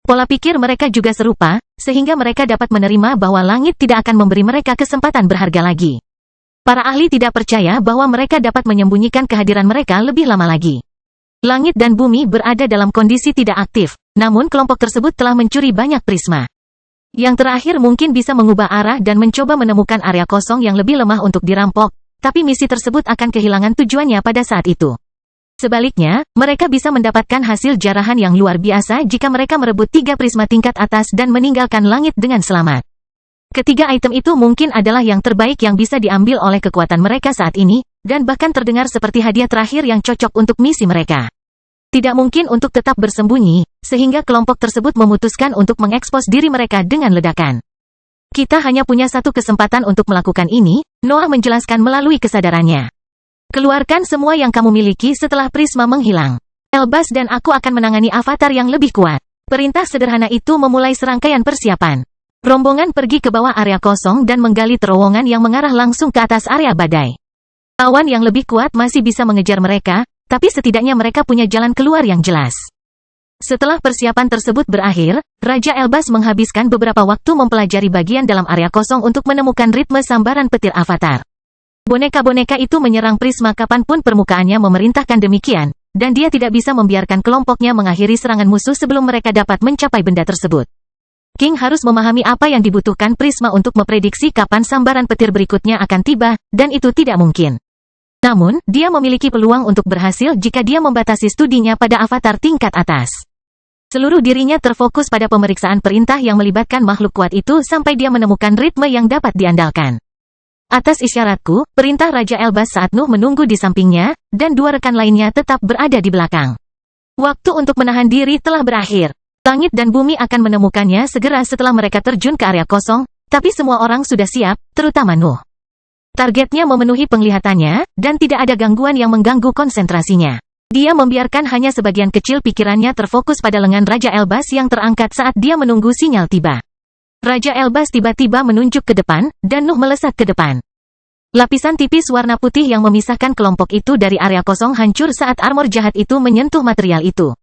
Pola pikir mereka juga serupa, sehingga mereka dapat menerima bahwa langit tidak akan memberi mereka kesempatan berharga lagi. Para ahli tidak percaya bahwa mereka dapat menyembunyikan kehadiran mereka lebih lama lagi. Langit dan bumi berada dalam kondisi tidak aktif, namun kelompok tersebut telah mencuri banyak prisma. Yang terakhir mungkin bisa mengubah arah dan mencoba menemukan area kosong yang lebih lemah untuk dirampok, tapi misi tersebut akan kehilangan tujuannya pada saat itu. Sebaliknya, mereka bisa mendapatkan hasil jarahan yang luar biasa jika mereka merebut 3 prisma tingkat atas dan meninggalkan langit dengan selamat. Ketiga item itu mungkin adalah yang terbaik yang bisa diambil oleh kekuatan mereka saat ini, dan bahkan terdengar seperti hadiah terakhir yang cocok untuk misi mereka. Tidak mungkin untuk tetap bersembunyi, sehingga kelompok tersebut memutuskan untuk mengekspos diri mereka dengan ledakan. Kita hanya punya satu kesempatan untuk melakukan ini, Noah menjelaskan melalui kesadarannya. Keluarkan semua yang kamu miliki setelah prisma menghilang. Elbas dan aku akan menangani avatar yang lebih kuat. Perintah sederhana itu memulai serangkaian persiapan. Rombongan pergi ke bawah area kosong dan menggali terowongan yang mengarah langsung ke atas area badai. Lawan yang lebih kuat masih bisa mengejar mereka, tapi setidaknya mereka punya jalan keluar yang jelas. Setelah persiapan tersebut berakhir, Raja Elbas menghabiskan beberapa waktu mempelajari bagian dalam area kosong untuk menemukan ritme sambaran petir avatar. Boneka-boneka itu menyerang prisma kapanpun permukaannya memerintahkan demikian, dan dia tidak bisa membiarkan kelompoknya mengakhiri serangan musuh sebelum mereka dapat mencapai benda tersebut. King harus memahami apa yang dibutuhkan prisma untuk memprediksi kapan sambaran petir berikutnya akan tiba, dan itu tidak mungkin. Namun, dia memiliki peluang untuk berhasil jika dia membatasi studinya pada avatar tingkat atas. Seluruh dirinya terfokus pada pemeriksaan perintah yang melibatkan makhluk kuat itu sampai dia menemukan ritme yang dapat diandalkan. Atas isyaratku, perintah Raja Elbas saat Nuh menunggu di sampingnya, dan 2 rekan lainnya tetap berada di belakang. Waktu untuk menahan diri telah berakhir. Langit dan bumi akan menemukannya segera setelah mereka terjun ke area kosong, tapi semua orang sudah siap, terutama Nuh. Targetnya memenuhi penglihatannya, dan tidak ada gangguan yang mengganggu konsentrasinya. Dia membiarkan hanya sebagian kecil pikirannya terfokus pada lengan Raja Elbas yang terangkat saat dia menunggu sinyal tiba. Raja Elbas tiba-tiba menunjuk ke depan, dan Nuh melesat ke depan. Lapisan tipis warna putih yang memisahkan kelompok itu dari area kosong hancur saat armor jahat itu menyentuh material itu.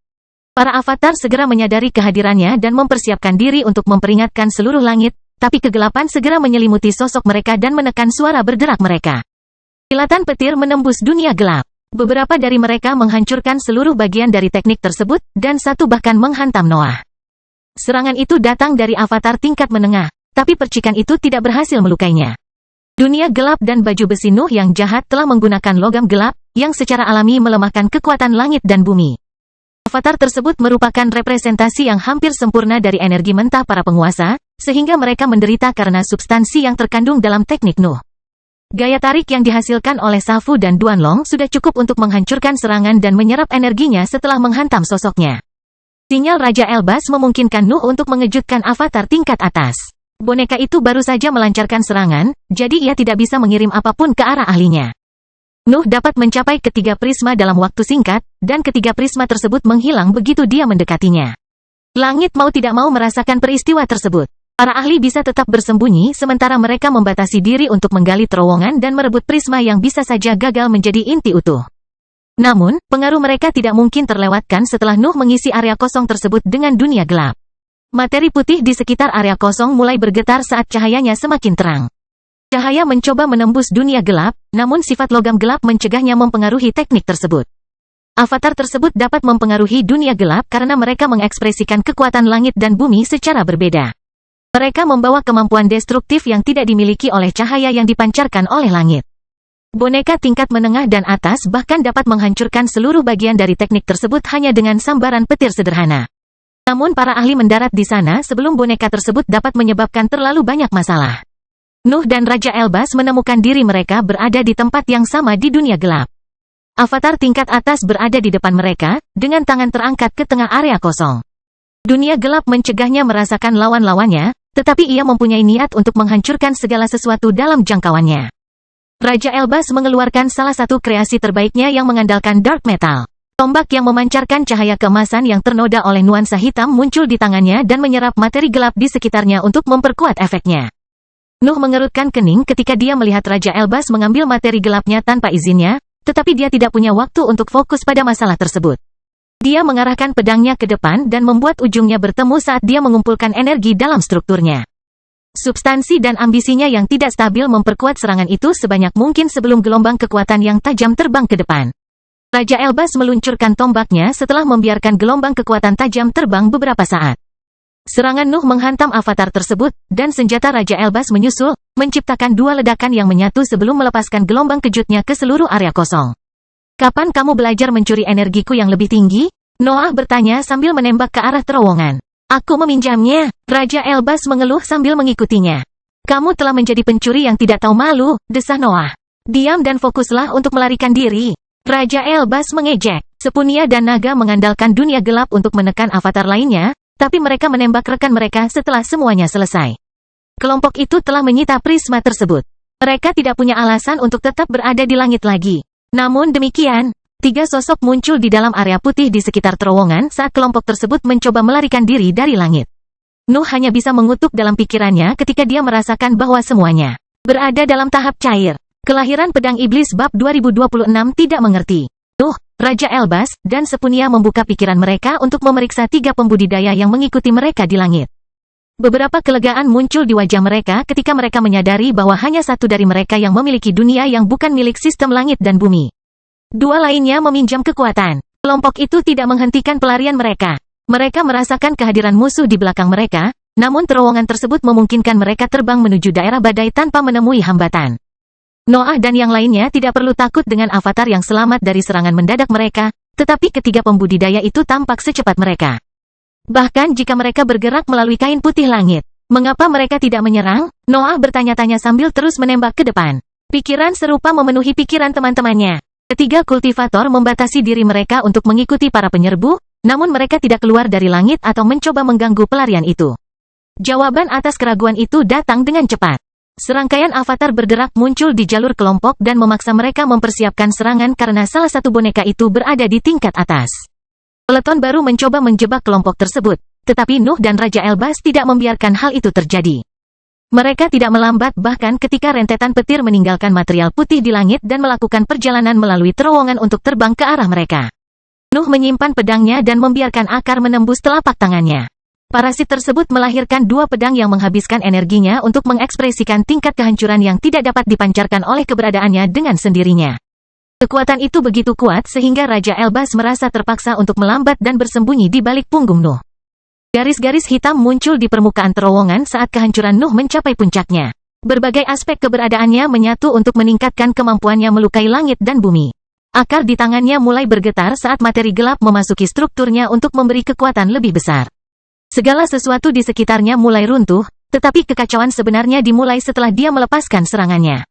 Para avatar segera menyadari kehadirannya dan mempersiapkan diri untuk memperingatkan seluruh langit, tapi kegelapan segera menyelimuti sosok mereka dan menekan suara berderak mereka. Kilatan petir menembus dunia gelap. Beberapa dari mereka menghancurkan seluruh bagian dari teknik tersebut, dan satu bahkan menghantam Noah. Serangan itu datang dari avatar tingkat menengah, tapi percikan itu tidak berhasil melukainya. Dunia gelap dan baju besi Nuh yang jahat telah menggunakan logam gelap, yang secara alami melemahkan kekuatan langit dan bumi. Avatar tersebut merupakan representasi yang hampir sempurna dari energi mentah para penguasa, sehingga mereka menderita karena substansi yang terkandung dalam teknik Nuh. Gaya tarik yang dihasilkan oleh Safu dan Duanlong sudah cukup untuk menghancurkan serangan dan menyerap energinya setelah menghantam sosoknya. Sinyal Raja Elbas memungkinkan Nuh untuk mengejutkan avatar tingkat atas. Boneka itu baru saja melancarkan serangan, jadi ia tidak bisa mengirim apapun ke arah ahlinya. Nuh dapat mencapai ketiga prisma dalam waktu singkat, dan ketiga prisma tersebut menghilang begitu dia mendekatinya. Langit mau tidak mau merasakan peristiwa tersebut. Para ahli bisa tetap bersembunyi sementara mereka membatasi diri untuk menggali terowongan dan merebut prisma yang bisa saja gagal menjadi inti utuh. Namun, pengaruh mereka tidak mungkin terlewatkan setelah Nuh mengisi area kosong tersebut dengan dunia gelap. Materi putih di sekitar area kosong mulai bergetar saat cahayanya semakin terang. Cahaya mencoba menembus dunia gelap, namun sifat logam gelap mencegahnya mempengaruhi teknik tersebut. Avatar tersebut dapat mempengaruhi dunia gelap karena mereka mengekspresikan kekuatan langit dan bumi secara berbeda. Mereka membawa kemampuan destruktif yang tidak dimiliki oleh cahaya yang dipancarkan oleh langit. Boneka tingkat menengah dan atas bahkan dapat menghancurkan seluruh bagian dari teknik tersebut hanya dengan sambaran petir sederhana. Namun para ahli mendarat di sana sebelum boneka tersebut dapat menyebabkan terlalu banyak masalah. Nuh dan Raja Elbas menemukan diri mereka berada di tempat yang sama di dunia gelap. Avatar tingkat atas berada di depan mereka, dengan tangan terangkat ke tengah area kosong. Dunia gelap mencegahnya merasakan lawan-lawannya, tetapi ia mempunyai niat untuk menghancurkan segala sesuatu dalam jangkauannya. Raja Elbas mengeluarkan salah satu kreasi terbaiknya yang mengandalkan dark metal. Tombak yang memancarkan cahaya keemasan yang ternoda oleh nuansa hitam muncul di tangannya dan menyerap materi gelap di sekitarnya untuk memperkuat efeknya. Nuh mengerutkan kening ketika dia melihat Raja Elbas mengambil materi gelapnya tanpa izinnya, tetapi dia tidak punya waktu untuk fokus pada masalah tersebut. Dia mengarahkan pedangnya ke depan dan membuat ujungnya bertemu saat dia mengumpulkan energi dalam strukturnya. Substansi dan ambisinya yang tidak stabil memperkuat serangan itu sebanyak mungkin sebelum gelombang kekuatan yang tajam terbang ke depan. Raja Elbas meluncurkan tombaknya setelah membiarkan gelombang kekuatan tajam terbang beberapa saat. Serangan Nuh menghantam avatar tersebut, dan senjata Raja Elbas menyusul, menciptakan dua ledakan yang menyatu sebelum melepaskan gelombang kejutnya ke seluruh area kosong. Kapan kamu belajar mencuri energiku yang lebih tinggi? Noah bertanya sambil menembak ke arah terowongan. Aku meminjamnya, Raja Elbas mengeluh sambil mengikutinya. Kamu telah menjadi pencuri yang tidak tahu malu, desah Noah. Diam dan fokuslah untuk melarikan diri. Raja Elbas mengejek. Sepunia dan naga mengandalkan dunia gelap untuk menekan avatar lainnya, tapi mereka menembak rekan mereka setelah semuanya selesai. Kelompok itu telah menyita prisma tersebut. Mereka tidak punya alasan untuk tetap berada di langit lagi. Namun demikian, tiga sosok muncul di dalam area putih di sekitar terowongan saat kelompok tersebut mencoba melarikan diri dari langit. Nuh hanya bisa mengutuk dalam pikirannya ketika dia merasakan bahwa semuanya berada dalam tahap cair. Kelahiran Pedang Iblis bab 2026 tidak mengerti. Nuh, Raja Elbas, dan Sepunia membuka pikiran mereka untuk memeriksa tiga pembudidaya yang mengikuti mereka di langit. Beberapa kelegaan muncul di wajah mereka ketika mereka menyadari bahwa hanya satu dari mereka yang memiliki dunia yang bukan milik sistem langit dan bumi. Dua lainnya meminjam kekuatan. Kelompok itu tidak menghentikan pelarian mereka. Mereka merasakan kehadiran musuh di belakang mereka, namun terowongan tersebut memungkinkan mereka terbang menuju daerah badai tanpa menemui hambatan. Noah dan yang lainnya tidak perlu takut dengan avatar yang selamat dari serangan mendadak mereka, tetapi ketiga pembudidaya itu tampak secepat mereka. Bahkan jika mereka bergerak melalui kain putih langit, mengapa mereka tidak menyerang? Noah bertanya-tanya sambil terus menembak ke depan. Pikiran serupa memenuhi pikiran teman-temannya. Ketiga kultivator membatasi diri mereka untuk mengikuti para penyerbu, namun mereka tidak keluar dari langit atau mencoba mengganggu pelarian itu. Jawaban atas keraguan itu datang dengan cepat. Serangkaian avatar bergerak muncul di jalur kelompok dan memaksa mereka mempersiapkan serangan karena salah satu boneka itu berada di tingkat atas. Peleton baru mencoba menjebak kelompok tersebut, tetapi Nuh dan Raja Elbas tidak membiarkan hal itu terjadi. Mereka tidak melambat bahkan ketika rentetan petir meninggalkan material putih di langit dan melakukan perjalanan melalui terowongan untuk terbang ke arah mereka. Nuh menyimpan pedangnya dan membiarkan akar menembus telapak tangannya. Parasit tersebut melahirkan dua pedang yang menghabiskan energinya untuk mengekspresikan tingkat kehancuran yang tidak dapat dipancarkan oleh keberadaannya dengan sendirinya. Kekuatan itu begitu kuat sehingga Raja Elbas merasa terpaksa untuk melambat dan bersembunyi di balik punggung Nuh. Garis-garis hitam muncul di permukaan terowongan saat kehancuran Nuh mencapai puncaknya. Berbagai aspek keberadaannya menyatu untuk meningkatkan kemampuannya melukai langit dan bumi. Akar di tangannya mulai bergetar saat materi gelap memasuki strukturnya untuk memberi kekuatan lebih besar. Segala sesuatu di sekitarnya mulai runtuh, tetapi kekacauan sebenarnya dimulai setelah dia melepaskan serangannya.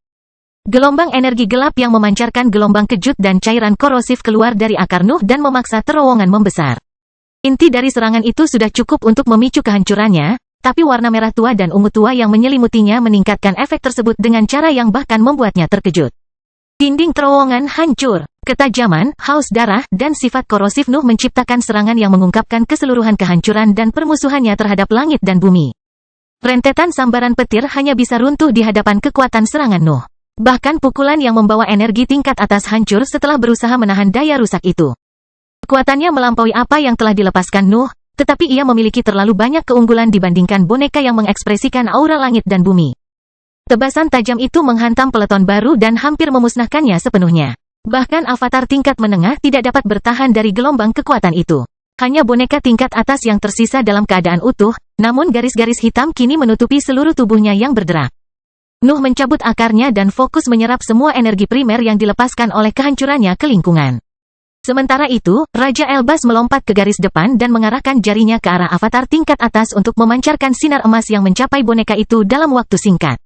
Gelombang energi gelap yang memancarkan gelombang kejut dan cairan korosif keluar dari akar Nuh dan memaksa terowongan membesar. Inti dari serangan itu sudah cukup untuk memicu kehancurannya, tapi warna merah tua dan ungu tua yang menyelimutinya meningkatkan efek tersebut dengan cara yang bahkan membuatnya terkejut. Dinding terowongan hancur. Ketajaman, haus darah, dan sifat korosif Nuh menciptakan serangan yang mengungkapkan keseluruhan kehancuran dan permusuhannya terhadap langit dan bumi. Rentetan sambaran petir hanya bisa runtuh di hadapan kekuatan serangan Nuh. Bahkan pukulan yang membawa energi tingkat atas hancur setelah berusaha menahan daya rusak itu. Kekuatannya melampaui apa yang telah dilepaskan Nuh, tetapi ia memiliki terlalu banyak keunggulan dibandingkan boneka yang mengekspresikan aura langit dan bumi. Tebasan tajam itu menghantam peleton baru dan hampir memusnahkannya sepenuhnya. Bahkan avatar tingkat menengah tidak dapat bertahan dari gelombang kekuatan itu. Hanya boneka tingkat atas yang tersisa dalam keadaan utuh, namun garis-garis hitam kini menutupi seluruh tubuhnya yang berderak. Nuh mencabut akarnya dan fokus menyerap semua energi primer yang dilepaskan oleh kehancurannya ke lingkungan. Sementara itu, Raja Elbas melompat ke garis depan dan mengarahkan jarinya ke arah avatar tingkat atas untuk memancarkan sinar emas yang mencapai boneka itu dalam waktu singkat.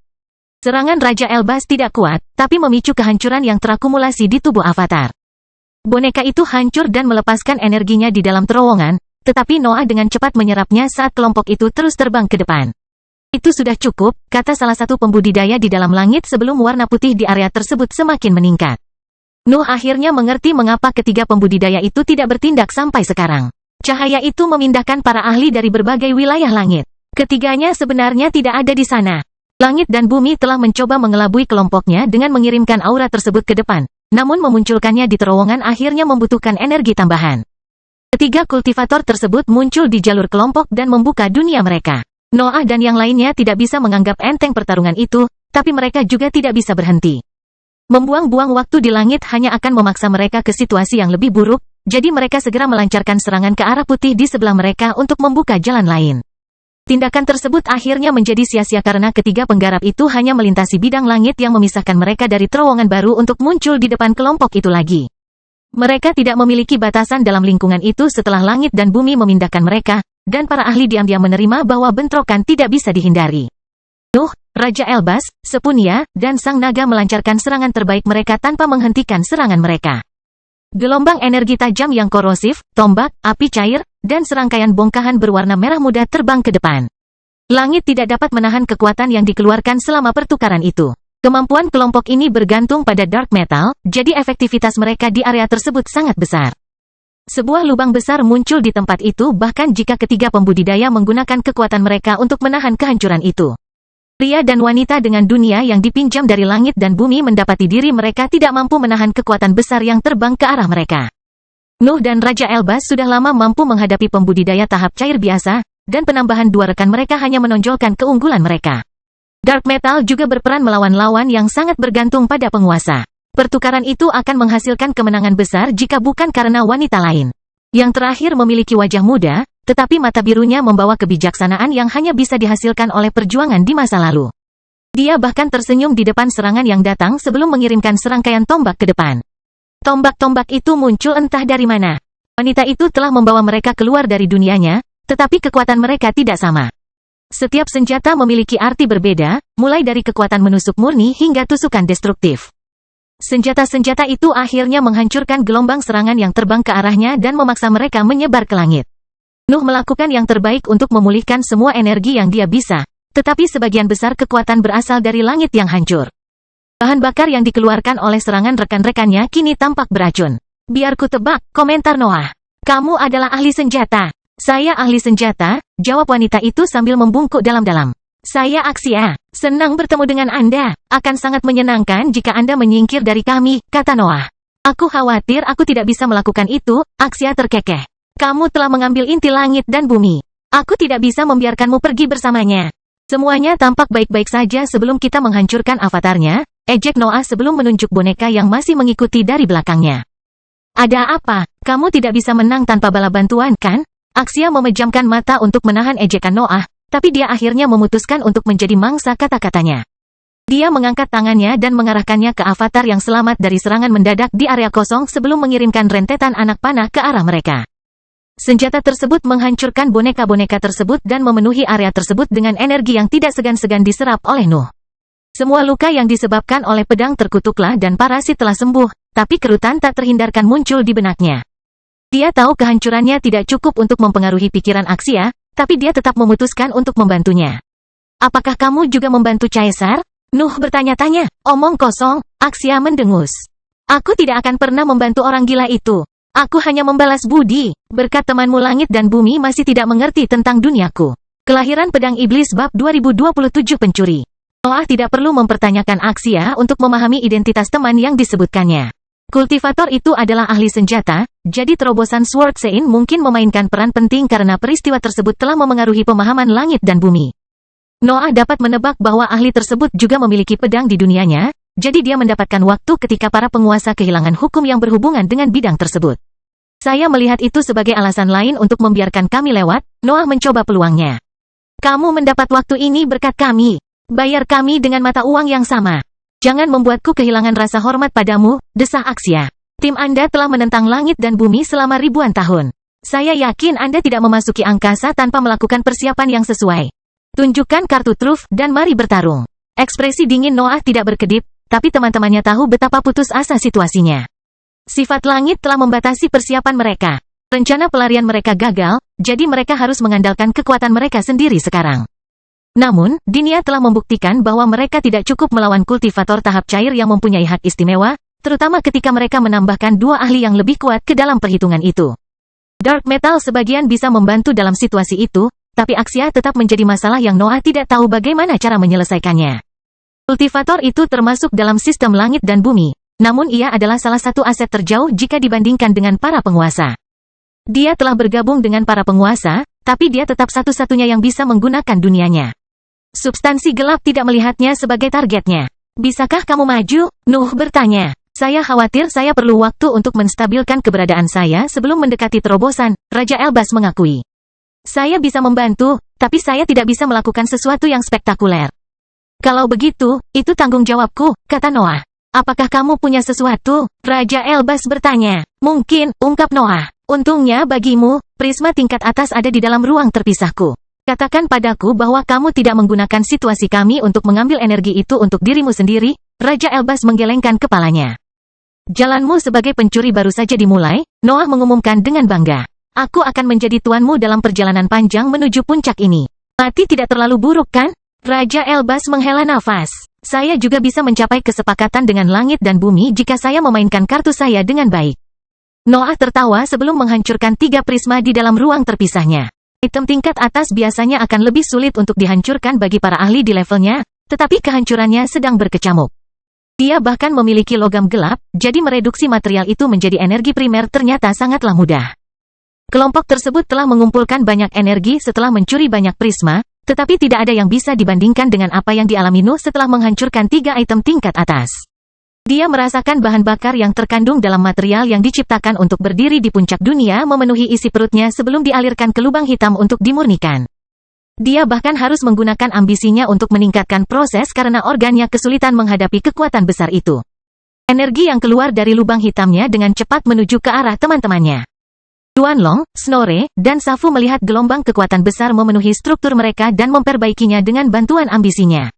Serangan Raja Elbas tidak kuat, tapi memicu kehancuran yang terakumulasi di tubuh avatar. Boneka itu hancur dan melepaskan energinya di dalam terowongan, tetapi Noah dengan cepat menyerapnya saat kelompok itu terus terbang ke depan. Itu sudah cukup, kata salah satu pembudidaya di dalam langit sebelum warna putih di area tersebut semakin meningkat. Nuh akhirnya mengerti mengapa ketiga pembudidaya itu tidak bertindak sampai sekarang. Cahaya itu memindahkan para ahli dari berbagai wilayah langit. Ketiganya sebenarnya tidak ada di sana. Langit dan bumi telah mencoba mengelabui kelompoknya dengan mengirimkan aura tersebut ke depan, namun memunculkannya di terowongan akhirnya membutuhkan energi tambahan. Ketiga kultivator tersebut muncul di jalur kelompok dan membuka dunia mereka. Noah dan yang lainnya tidak bisa menganggap enteng pertarungan itu, tapi mereka juga tidak bisa berhenti. Membuang-buang waktu di langit hanya akan memaksa mereka ke situasi yang lebih buruk, jadi mereka segera melancarkan serangan ke arah putih di sebelah mereka untuk membuka jalan lain. Tindakan tersebut akhirnya menjadi sia-sia karena ketiga penggarap itu hanya melintasi bidang langit yang memisahkan mereka dari terowongan baru untuk muncul di depan kelompok itu lagi. Mereka tidak memiliki batasan dalam lingkungan itu setelah langit dan bumi memindahkan mereka, dan para ahli diam-diam menerima bahwa bentrokan tidak bisa dihindari. Nuh, Raja Elbas, Sepunia, dan Sang Naga melancarkan serangan terbaik mereka tanpa menghentikan serangan mereka. Gelombang energi tajam yang korosif, tombak, api cair, dan serangkaian bongkahan berwarna merah muda terbang ke depan. Langit tidak dapat menahan kekuatan yang dikeluarkan selama pertukaran itu. Kemampuan kelompok ini bergantung pada dark metal, jadi efektivitas mereka di area tersebut sangat besar. Sebuah lubang besar muncul di tempat itu bahkan jika ketiga pembudidaya menggunakan kekuatan mereka untuk menahan kehancuran itu. Pria dan wanita dengan dunia yang dipinjam dari langit dan bumi mendapati diri mereka tidak mampu menahan kekuatan besar yang terbang ke arah mereka. Nuh dan Raja Elbas sudah lama mampu menghadapi pembudidaya tahap cair biasa, dan penambahan dua rekan mereka hanya menonjolkan keunggulan mereka. Dark metal juga berperan melawan lawan yang sangat bergantung pada penguasa. Pertukaran itu akan menghasilkan kemenangan besar jika bukan karena wanita lain. Yang terakhir memiliki wajah muda, tetapi mata birunya membawa kebijaksanaan yang hanya bisa dihasilkan oleh perjuangan di masa lalu. Dia bahkan tersenyum di depan serangan yang datang sebelum mengirimkan serangkaian tombak ke depan. Tombak-tombak itu muncul entah dari mana. Wanita itu telah membawa mereka keluar dari dunianya, tetapi kekuatan mereka tidak sama. Setiap senjata memiliki arti berbeda, mulai dari kekuatan menusuk murni hingga tusukan destruktif. Senjata-senjata itu akhirnya menghancurkan gelombang serangan yang terbang ke arahnya dan memaksa mereka menyebar ke langit. Nuh melakukan yang terbaik untuk memulihkan semua energi yang dia bisa, tetapi sebagian besar kekuatan berasal dari langit yang hancur. Bahan bakar yang dikeluarkan oleh serangan rekan-rekannya kini tampak beracun. Biar ku tebak, komentar Noah. Kamu adalah ahli senjata. Saya ahli senjata, jawab wanita itu sambil membungkuk dalam-dalam. Saya Aksia, senang bertemu dengan Anda. Akan sangat menyenangkan jika Anda menyingkir dari kami, kata Noah. Aku khawatir aku tidak bisa melakukan itu, Aksia terkekeh. Kamu telah mengambil inti langit dan bumi. Aku tidak bisa membiarkanmu pergi bersamanya. Semuanya tampak baik-baik saja sebelum kita menghancurkan avatarnya, ejek Noah sebelum menunjuk boneka yang masih mengikuti dari belakangnya. Ada apa? Kamu tidak bisa menang tanpa bala bantuan, kan? Aksia memejamkan mata untuk menahan ejekan Noah, tapi dia akhirnya memutuskan untuk menjadi mangsa kata-katanya. Dia mengangkat tangannya dan mengarahkannya ke avatar yang selamat dari serangan mendadak di area kosong sebelum mengirimkan rentetan anak panah ke arah mereka. Senjata tersebut menghancurkan boneka-boneka tersebut dan memenuhi area tersebut dengan energi yang tidak segan-segan diserap oleh Nuh. Semua luka yang disebabkan oleh pedang terkutuklah dan parasit telah sembuh, tapi kerutan tak terhindarkan muncul di benaknya. Dia tahu kehancurannya tidak cukup untuk mempengaruhi pikiran Axia, tapi dia tetap memutuskan untuk membantunya. Apakah kamu juga membantu Caesar? Nuh bertanya-tanya. Omong kosong, Axia mendengus. Aku tidak akan pernah membantu orang gila itu. Aku hanya membalas budi. Berkat temanmu langit dan bumi masih tidak mengerti tentang duniaku. Kelahiran Pedang Iblis Bab 2027 Pencuri. Noah tidak perlu mempertanyakan Axia untuk memahami identitas teman yang disebutkannya. Kultivator itu adalah ahli senjata, jadi terobosan Sword Sein mungkin memainkan peran penting karena peristiwa tersebut telah memengaruhi pemahaman langit dan bumi. Noah dapat menebak bahwa ahli tersebut juga memiliki pedang di dunianya, jadi dia mendapatkan waktu ketika para penguasa kehilangan hukum yang berhubungan dengan bidang tersebut. Saya melihat itu sebagai alasan lain untuk membiarkan kami lewat. Noah mencoba peluangnya. Kamu mendapat waktu ini berkat kami. Bayar kami dengan mata uang yang sama. Jangan membuatku kehilangan rasa hormat padamu, desah Axia. Tim Anda telah menentang langit dan bumi selama ribuan tahun. Saya yakin Anda tidak memasuki angkasa tanpa melakukan persiapan yang sesuai. Tunjukkan kartu truf dan mari bertarung. Ekspresi dingin Noah tidak berkedip, tapi teman-temannya tahu betapa putus asa situasinya. Sifat langit telah membatasi persiapan mereka. Rencana pelarian mereka gagal, jadi mereka harus mengandalkan kekuatan mereka sendiri sekarang. Namun, Dinia telah membuktikan bahwa mereka tidak cukup melawan kultivator tahap cair yang mempunyai hak istimewa, terutama ketika mereka menambahkan dua ahli yang lebih kuat ke dalam perhitungan itu. Dark Metal sebagian bisa membantu dalam situasi itu, tapi Axia tetap menjadi masalah yang Noah tidak tahu bagaimana cara menyelesaikannya. Kultivator itu termasuk dalam sistem langit dan bumi, namun ia adalah salah satu aset terjauh jika dibandingkan dengan para penguasa. Dia telah bergabung dengan para penguasa, tapi dia tetap satu-satunya yang bisa menggunakan dunianya. Substansi gelap tidak melihatnya sebagai targetnya. Bisakah kamu maju? Nuh bertanya. Saya khawatir saya perlu waktu untuk menstabilkan keberadaan saya sebelum mendekati terobosan, Raja Elbas mengakui. Saya bisa membantu, tapi saya tidak bisa melakukan sesuatu yang spektakuler. Kalau begitu, itu tanggung jawabku, kata Noah. Apakah kamu punya sesuatu? Raja Elbas bertanya. Mungkin, ungkap Noah. Untungnya bagimu, prisma tingkat atas ada di dalam ruang terpisahku. Katakan padaku bahwa kamu tidak menggunakan situasi kami untuk mengambil energi itu untuk dirimu sendiri. Raja Elbas menggelengkan kepalanya. Jalanmu sebagai pencuri baru saja dimulai, Noah mengumumkan dengan bangga. Aku akan menjadi tuanmu dalam perjalanan panjang menuju puncak ini. Mati tidak terlalu buruk kan? Raja Elbas menghela nafas. Saya juga bisa mencapai kesepakatan dengan langit dan bumi jika saya memainkan kartu saya dengan baik. Noah tertawa sebelum menghancurkan 3 prisma di dalam ruang terpisahnya. Item tingkat atas biasanya akan lebih sulit untuk dihancurkan bagi para ahli di levelnya, tetapi kehancurannya sedang berkecamuk. Dia bahkan memiliki logam gelap, jadi mereduksi material itu menjadi energi primer ternyata sangatlah mudah. Kelompok tersebut telah mengumpulkan banyak energi setelah mencuri banyak prisma, tetapi tidak ada yang bisa dibandingkan dengan apa yang dialami Nuh setelah menghancurkan 3 item tingkat atas. Dia merasakan bahan bakar yang terkandung dalam material yang diciptakan untuk berdiri di puncak dunia memenuhi isi perutnya sebelum dialirkan ke lubang hitam untuk dimurnikan. Dia bahkan harus menggunakan ambisinya untuk meningkatkan proses karena organnya kesulitan menghadapi kekuatan besar itu. Energi yang keluar dari lubang hitamnya dengan cepat menuju ke arah teman-temannya. Duanlong, Snorre, dan Safu melihat gelombang kekuatan besar memenuhi struktur mereka dan memperbaikinya dengan bantuan ambisinya.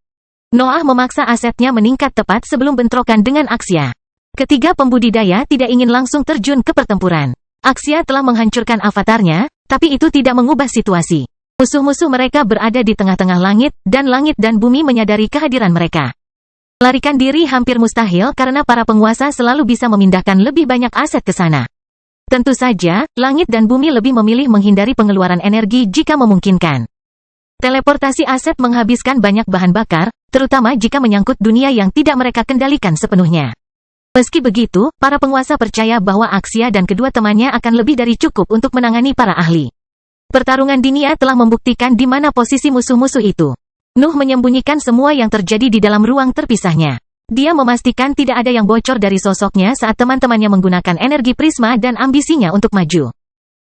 Noah memaksa asetnya meningkat tepat sebelum bentrokan dengan Axia. Ketiga pembudidaya tidak ingin langsung terjun ke pertempuran. Axia telah menghancurkan avatarnya, tapi itu tidak mengubah situasi. Musuh-musuh mereka berada di tengah-tengah langit dan bumi menyadari kehadiran mereka. Larikan diri hampir mustahil karena para penguasa selalu bisa memindahkan lebih banyak aset ke sana. Tentu saja, langit dan bumi lebih memilih menghindari pengeluaran energi jika memungkinkan. Teleportasi aset menghabiskan banyak bahan bakar, terutama jika menyangkut dunia yang tidak mereka kendalikan sepenuhnya. Meski begitu, para penguasa percaya bahwa Axia dan kedua temannya akan lebih dari cukup untuk menangani para ahli. Pertarungan Dinia telah membuktikan di mana posisi musuh-musuh itu. Nuh menyembunyikan semua yang terjadi di dalam ruang terpisahnya. Dia memastikan tidak ada yang bocor dari sosoknya saat teman-temannya menggunakan energi prisma dan ambisinya untuk maju.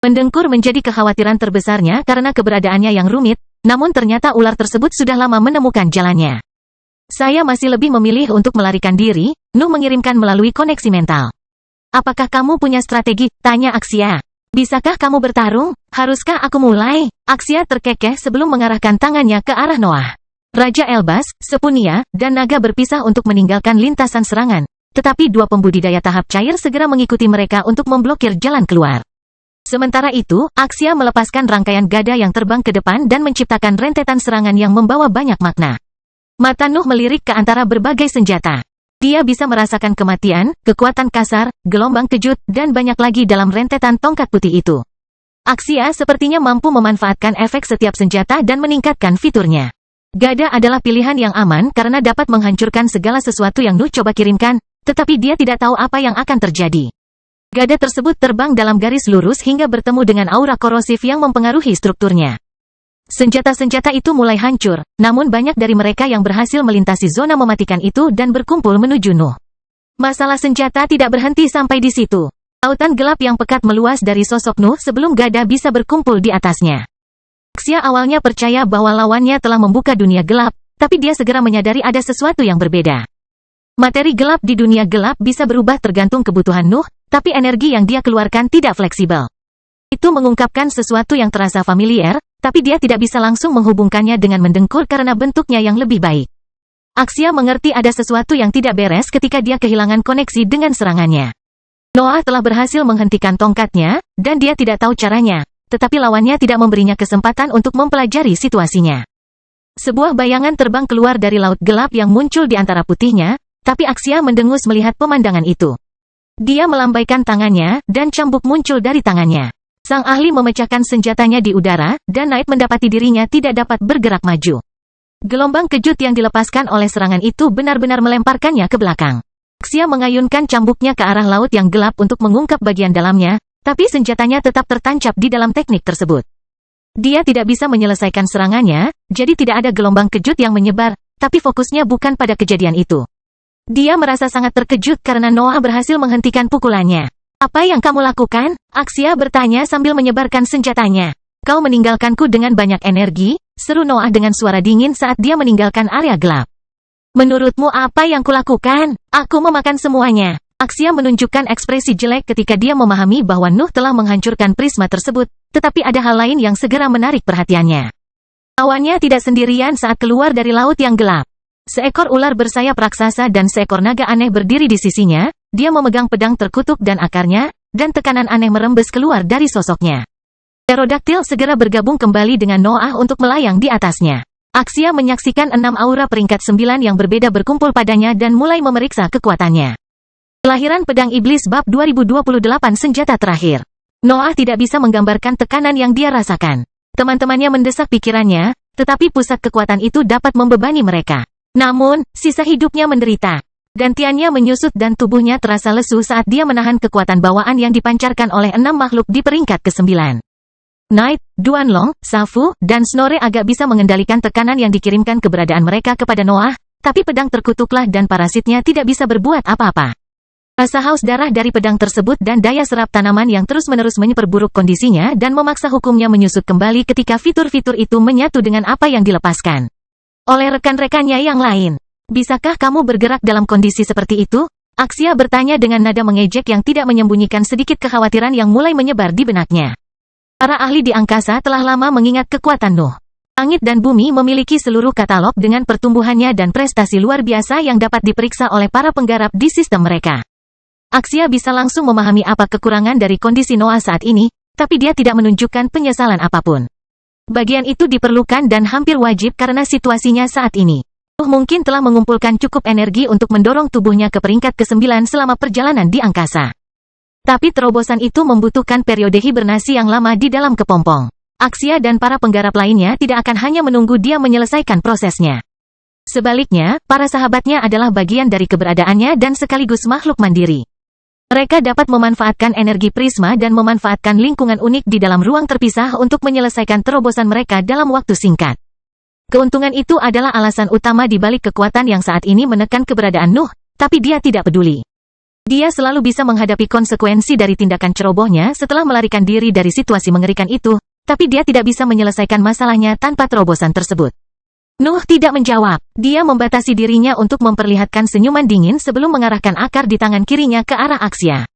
Mendengkur menjadi kekhawatiran terbesarnya karena keberadaannya yang rumit, namun ternyata ular tersebut sudah lama menemukan jalannya. Saya masih lebih memilih untuk melarikan diri, Nuh mengirimkan melalui koneksi mental. Apakah kamu punya strategi? Tanya Axia. Bisakah kamu bertarung? Haruskah aku mulai? Axia terkekeh sebelum mengarahkan tangannya ke arah Noah. Raja Elbas, Sepunia, dan naga berpisah untuk meninggalkan lintasan serangan, tetapi dua pembudidaya tahap cair segera mengikuti mereka untuk memblokir jalan keluar. Sementara itu, Axia melepaskan rangkaian gada yang terbang ke depan dan menciptakan rentetan serangan yang membawa banyak makna. Mata Nuh melirik ke antara berbagai senjata. Dia bisa merasakan kematian, kekuatan kasar, gelombang kejut, dan banyak lagi dalam rentetan tongkat putih itu. Axia sepertinya mampu memanfaatkan efek setiap senjata dan meningkatkan fiturnya. Gada adalah pilihan yang aman karena dapat menghancurkan segala sesuatu yang Nuh coba kirimkan, tetapi dia tidak tahu apa yang akan terjadi. Gada tersebut terbang dalam garis lurus hingga bertemu dengan aura korosif yang mempengaruhi strukturnya. Senjata-senjata itu mulai hancur, namun banyak dari mereka yang berhasil melintasi zona mematikan itu dan berkumpul menuju Nuh. Masalah senjata tidak berhenti sampai di situ. Lautan gelap yang pekat meluas dari sosok Nuh sebelum Gada bisa berkumpul di atasnya. Axia awalnya percaya bahwa lawannya telah membuka dunia gelap, tapi dia segera menyadari ada sesuatu yang berbeda. Materi gelap di dunia gelap bisa berubah tergantung kebutuhan Nuh, tapi energi yang dia keluarkan tidak fleksibel. Itu mengungkapkan sesuatu yang terasa familiar, tapi dia tidak bisa langsung menghubungkannya dengan mendengkur karena bentuknya yang lebih baik. Axia mengerti ada sesuatu yang tidak beres ketika dia kehilangan koneksi dengan serangannya. Noah telah berhasil menghentikan tongkatnya, dan dia tidak tahu caranya, tetapi lawannya tidak memberinya kesempatan untuk mempelajari situasinya. Sebuah bayangan terbang keluar dari laut gelap yang muncul di antara putihnya, tapi Axia mendengus melihat pemandangan itu. Dia melambaikan tangannya, dan cambuk muncul dari tangannya. Sang ahli memecahkan senjatanya di udara, dan Knight mendapati dirinya tidak dapat bergerak maju. Gelombang kejut yang dilepaskan oleh serangan itu benar-benar melemparkannya ke belakang. Axia mengayunkan cambuknya ke arah laut yang gelap untuk mengungkap bagian dalamnya, tapi senjatanya tetap tertancap di dalam teknik tersebut. Dia tidak bisa menyelesaikan serangannya, jadi tidak ada gelombang kejut yang menyebar, tapi fokusnya bukan pada kejadian itu. Dia merasa sangat terkejut karena Noah berhasil menghentikan pukulannya. Apa yang kamu lakukan? Axia bertanya sambil menyebarkan senjatanya. Kau meninggalkanku dengan banyak energi, seru Noah dengan suara dingin saat dia meninggalkan area gelap. Menurutmu apa yang kulakukan? Aku memakan semuanya. Axia menunjukkan ekspresi jelek ketika dia memahami bahwa Nuh telah menghancurkan prisma tersebut, tetapi ada hal lain yang segera menarik perhatiannya. Lawannya tidak sendirian saat keluar dari laut yang gelap. Seekor ular bersayap raksasa dan seekor naga aneh berdiri di sisinya, dia memegang pedang terkutuk dan akarnya, dan tekanan aneh merembes keluar dari sosoknya. Pterodaktil segera bergabung kembali dengan Noah untuk melayang di atasnya. Axia menyaksikan 6 aura peringkat 9 yang berbeda berkumpul padanya dan mulai memeriksa kekuatannya. Kelahiran Pedang Iblis Bab 2028 Senjata Terakhir. Noah tidak bisa menggambarkan tekanan yang dia rasakan. Teman-temannya mendesak pikirannya, tetapi pusat kekuatan itu dapat membebani mereka. Namun, sisa hidupnya menderita. Gantiannya menyusut dan tubuhnya terasa lesu saat dia menahan kekuatan bawaan yang dipancarkan oleh 6 makhluk di peringkat ke-9. Knight, Duanlong, Safu, dan Snorre agak bisa mengendalikan tekanan yang dikirimkan keberadaan mereka kepada Noah, tapi pedang terkutuklah dan parasitnya tidak bisa berbuat apa-apa. Rasa haus darah dari pedang tersebut dan daya serap tanaman yang terus-menerus memperburuk kondisinya dan memaksa hukumnya menyusut kembali ketika fitur-fitur itu menyatu dengan apa yang dilepaskan oleh rekan-rekannya yang lain. Bisakah kamu bergerak dalam kondisi seperti itu? Axia bertanya dengan nada mengejek yang tidak menyembunyikan sedikit kekhawatiran yang mulai menyebar di benaknya. Para ahli di angkasa telah lama mengingat kekuatan Nuh. Langit dan bumi memiliki seluruh katalog dengan pertumbuhannya dan prestasi luar biasa yang dapat diperiksa oleh para penggarap di sistem mereka. Axia bisa langsung memahami apa kekurangan dari kondisi Noah saat ini, tapi dia tidak menunjukkan penyesalan apapun. Bagian itu diperlukan dan hampir wajib karena situasinya saat ini. Nuh mungkin telah mengumpulkan cukup energi untuk mendorong tubuhnya ke peringkat ke-9 selama perjalanan di angkasa. Tapi terobosan itu membutuhkan periode hibernasi yang lama di dalam kepompong. Axia dan para penggarap lainnya tidak akan hanya menunggu dia menyelesaikan prosesnya. Sebaliknya, para sahabatnya adalah bagian dari keberadaannya dan sekaligus makhluk mandiri. Mereka dapat memanfaatkan energi prisma dan memanfaatkan lingkungan unik di dalam ruang terpisah untuk menyelesaikan terobosan mereka dalam waktu singkat. Keuntungan itu adalah alasan utama di balik kekuatan yang saat ini menekan keberadaan Nuh, tapi dia tidak peduli. Dia selalu bisa menghadapi konsekuensi dari tindakan cerobohnya setelah melarikan diri dari situasi mengerikan itu, tapi dia tidak bisa menyelesaikan masalahnya tanpa terobosan tersebut. Nuh tidak menjawab. Dia membatasi dirinya untuk memperlihatkan senyuman dingin sebelum mengarahkan akar di tangan kirinya ke arah Axia.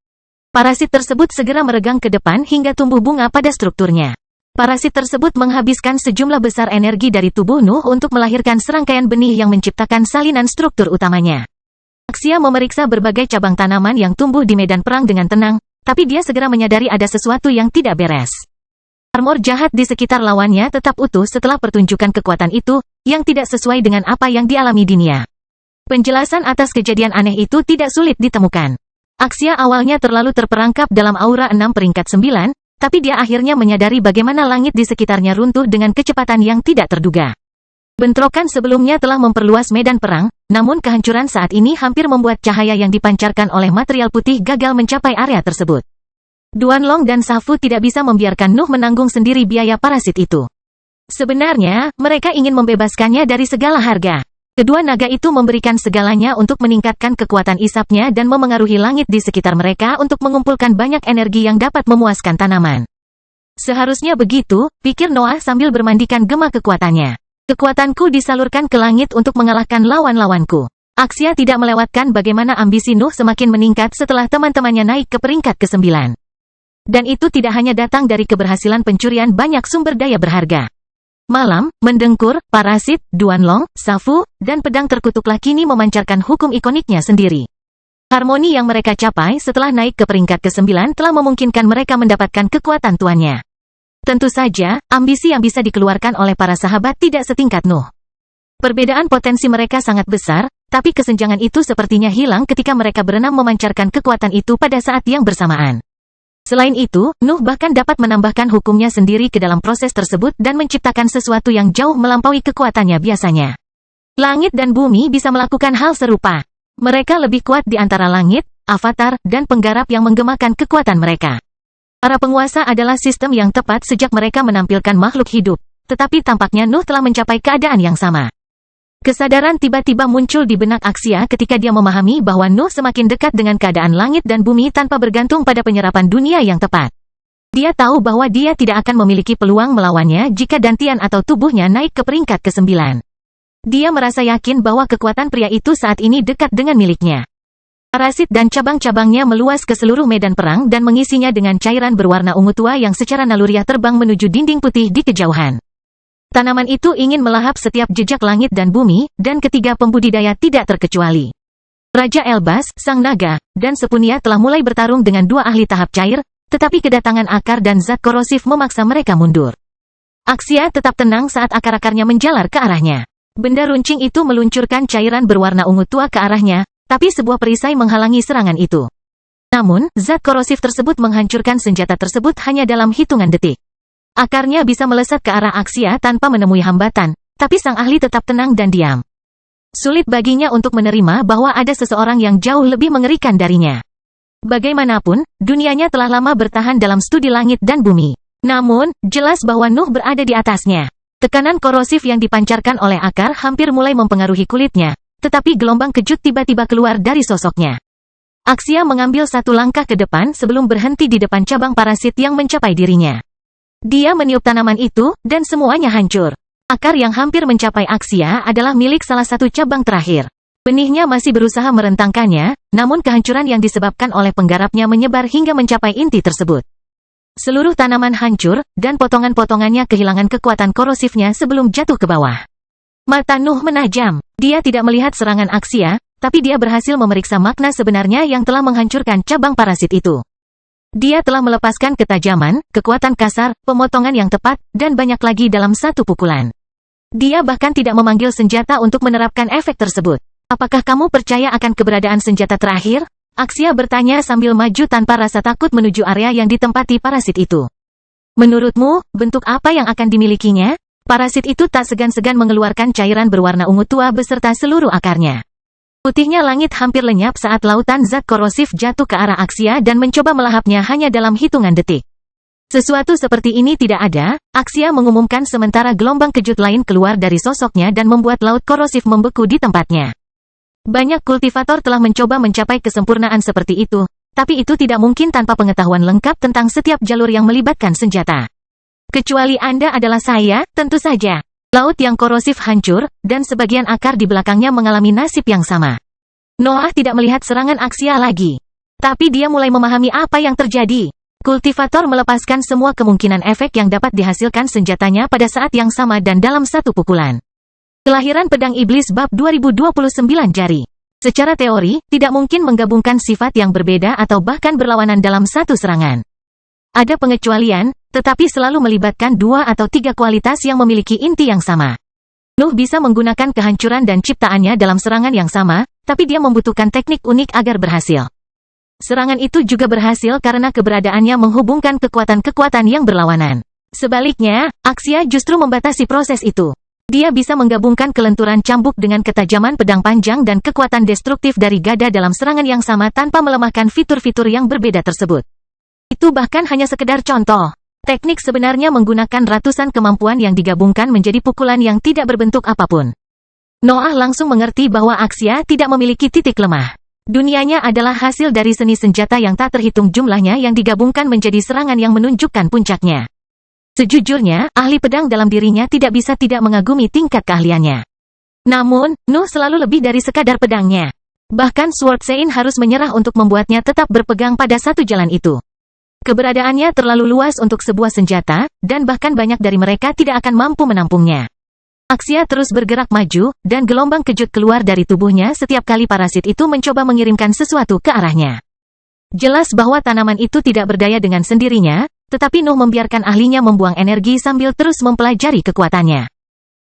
Parasit tersebut segera meregang ke depan hingga tumbuh bunga pada strukturnya. Parasit tersebut menghabiskan sejumlah besar energi dari tubuh Nuh untuk melahirkan serangkaian benih yang menciptakan salinan struktur utamanya. Axia memeriksa berbagai cabang tanaman yang tumbuh di medan perang dengan tenang, tapi dia segera menyadari ada sesuatu yang tidak beres. Armor jahat di sekitar lawannya tetap utuh setelah pertunjukan kekuatan itu, yang tidak sesuai dengan apa yang dialami Dinia. Penjelasan atas kejadian aneh itu tidak sulit ditemukan. Axia awalnya terlalu terperangkap dalam aura 6 peringkat 9, tapi dia akhirnya menyadari bagaimana langit di sekitarnya runtuh dengan kecepatan yang tidak terduga. Bentrokan sebelumnya telah memperluas medan perang, namun kehancuran saat ini hampir membuat cahaya yang dipancarkan oleh material putih gagal mencapai area tersebut. Duanlong dan Safu tidak bisa membiarkan Nuh menanggung sendiri biaya parasit itu. Sebenarnya, mereka ingin membebaskannya dari segala harga. Kedua naga itu memberikan segalanya untuk meningkatkan kekuatan isapnya dan memengaruhi langit di sekitar mereka untuk mengumpulkan banyak energi yang dapat memuaskan tanaman. Seharusnya begitu, pikir Noah sambil bermandikan gema kekuatannya. Kekuatanku disalurkan ke langit untuk mengalahkan lawan-lawanku. Axia tidak melewatkan bagaimana ambisi Nuh semakin meningkat setelah teman-temannya naik ke peringkat ke-9. Dan itu tidak hanya datang dari keberhasilan pencurian banyak sumber daya berharga. Malam, mendengkur, parasit, Duanlong, Safu, dan pedang terkutuklah kini memancarkan hukum ikoniknya sendiri. Harmoni yang mereka capai setelah naik ke peringkat ke-9 telah memungkinkan mereka mendapatkan kekuatan tuannya. Tentu saja, ambisi yang bisa dikeluarkan oleh para sahabat tidak setingkat Nuh. Perbedaan potensi mereka sangat besar, tapi kesenjangan itu sepertinya hilang ketika mereka berenam memancarkan kekuatan itu pada saat yang bersamaan. Selain itu, Nuh bahkan dapat menambahkan hukumnya sendiri ke dalam proses tersebut dan menciptakan sesuatu yang jauh melampaui kekuatannya biasanya. Langit dan bumi bisa melakukan hal serupa. Mereka lebih kuat di antara langit, avatar, dan penggarap yang menggemakan kekuatan mereka. Para penguasa adalah sistem yang tepat sejak mereka menampilkan makhluk hidup, tetapi tampaknya Nuh telah mencapai keadaan yang sama. Kesadaran tiba-tiba muncul di benak Axia ketika dia memahami bahwa Nuh semakin dekat dengan keadaan langit dan bumi tanpa bergantung pada penyerapan dunia yang tepat. Dia tahu bahwa dia tidak akan memiliki peluang melawannya jika Dantian atau tubuhnya naik ke peringkat ke-9. Dia merasa yakin bahwa kekuatan pria itu saat ini dekat dengan miliknya. Parasit dan cabang-cabangnya meluas ke seluruh medan perang dan mengisinya dengan cairan berwarna ungu tua yang secara naluriah terbang menuju dinding putih di kejauhan. Tanaman itu ingin melahap setiap jejak langit dan bumi, dan ketiga pembudidaya tidak terkecuali. Raja Elbas, Sang Naga, dan Sepunia telah mulai bertarung dengan dua ahli tahap cair, tetapi kedatangan akar dan zat korosif memaksa mereka mundur. Axia tetap tenang saat akar-akarnya menjalar ke arahnya. Benda runcing itu meluncurkan cairan berwarna ungu tua ke arahnya, tapi sebuah perisai menghalangi serangan itu. Namun, zat korosif tersebut menghancurkan senjata tersebut hanya dalam hitungan detik. Akarnya bisa melesat ke arah Axia tanpa menemui hambatan, tapi sang ahli tetap tenang dan diam. Sulit baginya untuk menerima bahwa ada seseorang yang jauh lebih mengerikan darinya. Bagaimanapun, dunianya telah lama bertahan dalam studi langit dan bumi. Namun, jelas bahwa Nuh berada di atasnya. Tekanan korosif yang dipancarkan oleh akar hampir mulai mempengaruhi kulitnya, tetapi gelombang kejut tiba-tiba keluar dari sosoknya. Axia mengambil satu langkah ke depan sebelum berhenti di depan cabang parasit yang mencapai dirinya. Dia meniup tanaman itu, dan semuanya hancur. Akar yang hampir mencapai Axia adalah milik salah satu cabang terakhir. Benihnya masih berusaha merentangkannya, namun kehancuran yang disebabkan oleh penggarapnya menyebar hingga mencapai inti tersebut. Seluruh tanaman hancur, dan potongan-potongannya kehilangan kekuatan korosifnya sebelum jatuh ke bawah. Mata Nuh menajam. Dia tidak melihat serangan Axia, tapi dia berhasil memeriksa makna sebenarnya yang telah menghancurkan cabang parasit itu. Dia telah melepaskan ketajaman, kekuatan kasar, pemotongan yang tepat, dan banyak lagi dalam satu pukulan. Dia bahkan tidak memanggil senjata untuk menerapkan efek tersebut. Apakah kamu percaya akan keberadaan senjata terakhir? Axia bertanya sambil maju tanpa rasa takut menuju area yang ditempati parasit itu. Menurutmu, bentuk apa yang akan dimilikinya? Parasit itu tak segan-segan mengeluarkan cairan berwarna ungu tua beserta seluruh akarnya. Putihnya langit hampir lenyap saat lautan zat korosif jatuh ke arah Axia dan mencoba melahapnya hanya dalam hitungan detik. Sesuatu seperti ini tidak ada, Axia mengumumkan sementara gelombang kejut lain keluar dari sosoknya dan membuat laut korosif membeku di tempatnya. Banyak kultivator telah mencoba mencapai kesempurnaan seperti itu, tapi itu tidak mungkin tanpa pengetahuan lengkap tentang setiap jalur yang melibatkan senjata. Kecuali Anda adalah saya, tentu saja. Laut yang korosif hancur, dan sebagian akar di belakangnya mengalami nasib yang sama. Noah tidak melihat serangan Axia lagi. Tapi dia mulai memahami apa yang terjadi. Kultivator melepaskan semua kemungkinan efek yang dapat dihasilkan senjatanya pada saat yang sama dan dalam satu pukulan. Kelahiran Pedang Iblis Bab 2029 Jari. Secara teori, tidak mungkin menggabungkan sifat yang berbeda atau bahkan berlawanan dalam satu serangan. Ada pengecualian, tetapi selalu melibatkan 2 atau 3 kualitas yang memiliki inti yang sama. Nuh bisa menggunakan kehancuran dan ciptaannya dalam serangan yang sama, tapi dia membutuhkan teknik unik agar berhasil. Serangan itu juga berhasil karena keberadaannya menghubungkan kekuatan-kekuatan yang berlawanan. Sebaliknya, Axia justru membatasi proses itu. Dia bisa menggabungkan kelenturan cambuk dengan ketajaman pedang panjang dan kekuatan destruktif dari gada dalam serangan yang sama tanpa melemahkan fitur-fitur yang berbeda tersebut. Itu bahkan hanya sekedar contoh. Teknik sebenarnya menggunakan ratusan kemampuan yang digabungkan menjadi pukulan yang tidak berbentuk apapun. Noah langsung mengerti bahwa Axia tidak memiliki titik lemah. Dunianya adalah hasil dari seni senjata yang tak terhitung jumlahnya yang digabungkan menjadi serangan yang menunjukkan puncaknya. Sejujurnya, ahli pedang dalam dirinya tidak bisa tidak mengagumi tingkat keahliannya. Namun, Nuh selalu lebih dari sekadar pedangnya. Bahkan Sword Sein harus menyerah untuk membuatnya tetap berpegang pada satu jalan itu. Keberadaannya terlalu luas untuk sebuah senjata, dan bahkan banyak dari mereka tidak akan mampu menampungnya. Axia terus bergerak maju, dan gelombang kejut keluar dari tubuhnya setiap kali parasit itu mencoba mengirimkan sesuatu ke arahnya. Jelas bahwa tanaman itu tidak berdaya dengan sendirinya, tetapi Nuh membiarkan ahlinya membuang energi sambil terus mempelajari kekuatannya.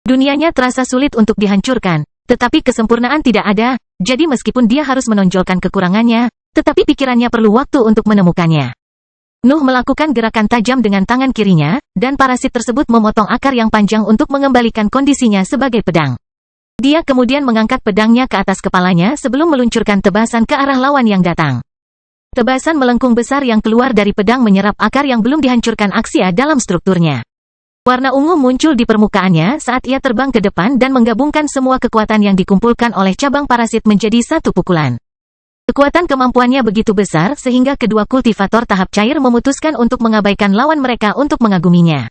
Dunianya terasa sulit untuk dihancurkan, tetapi kesempurnaan tidak ada, jadi meskipun dia harus menonjolkan kekurangannya, tetapi pikirannya perlu waktu untuk menemukannya. Nuh melakukan gerakan tajam dengan tangan kirinya, dan parasit tersebut memotong akar yang panjang untuk mengembalikan kondisinya sebagai pedang. Dia kemudian mengangkat pedangnya ke atas kepalanya sebelum meluncurkan tebasan ke arah lawan yang datang. Tebasan melengkung besar yang keluar dari pedang menyerap akar yang belum dihancurkan Axia dalam strukturnya. Warna ungu muncul di permukaannya saat ia terbang ke depan dan menggabungkan semua kekuatan yang dikumpulkan oleh cabang parasit menjadi satu pukulan. Kekuatan kemampuannya begitu besar sehingga kedua kultivator tahap cair memutuskan untuk mengabaikan lawan mereka untuk mengaguminya.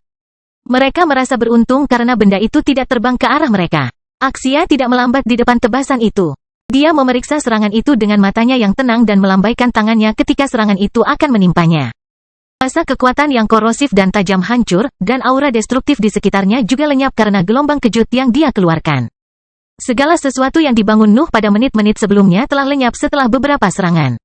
Mereka merasa beruntung karena benda itu tidak terbang ke arah mereka. Axia tidak melambat di depan tebasan itu. Dia memeriksa serangan itu dengan matanya yang tenang dan melambaikan tangannya ketika serangan itu akan menimpanya. Rasa kekuatan yang korosif dan tajam hancur, dan aura destruktif di sekitarnya juga lenyap karena gelombang kejut yang dia keluarkan. Segala sesuatu yang dibangun Nuh pada menit-menit sebelumnya telah lenyap setelah beberapa serangan.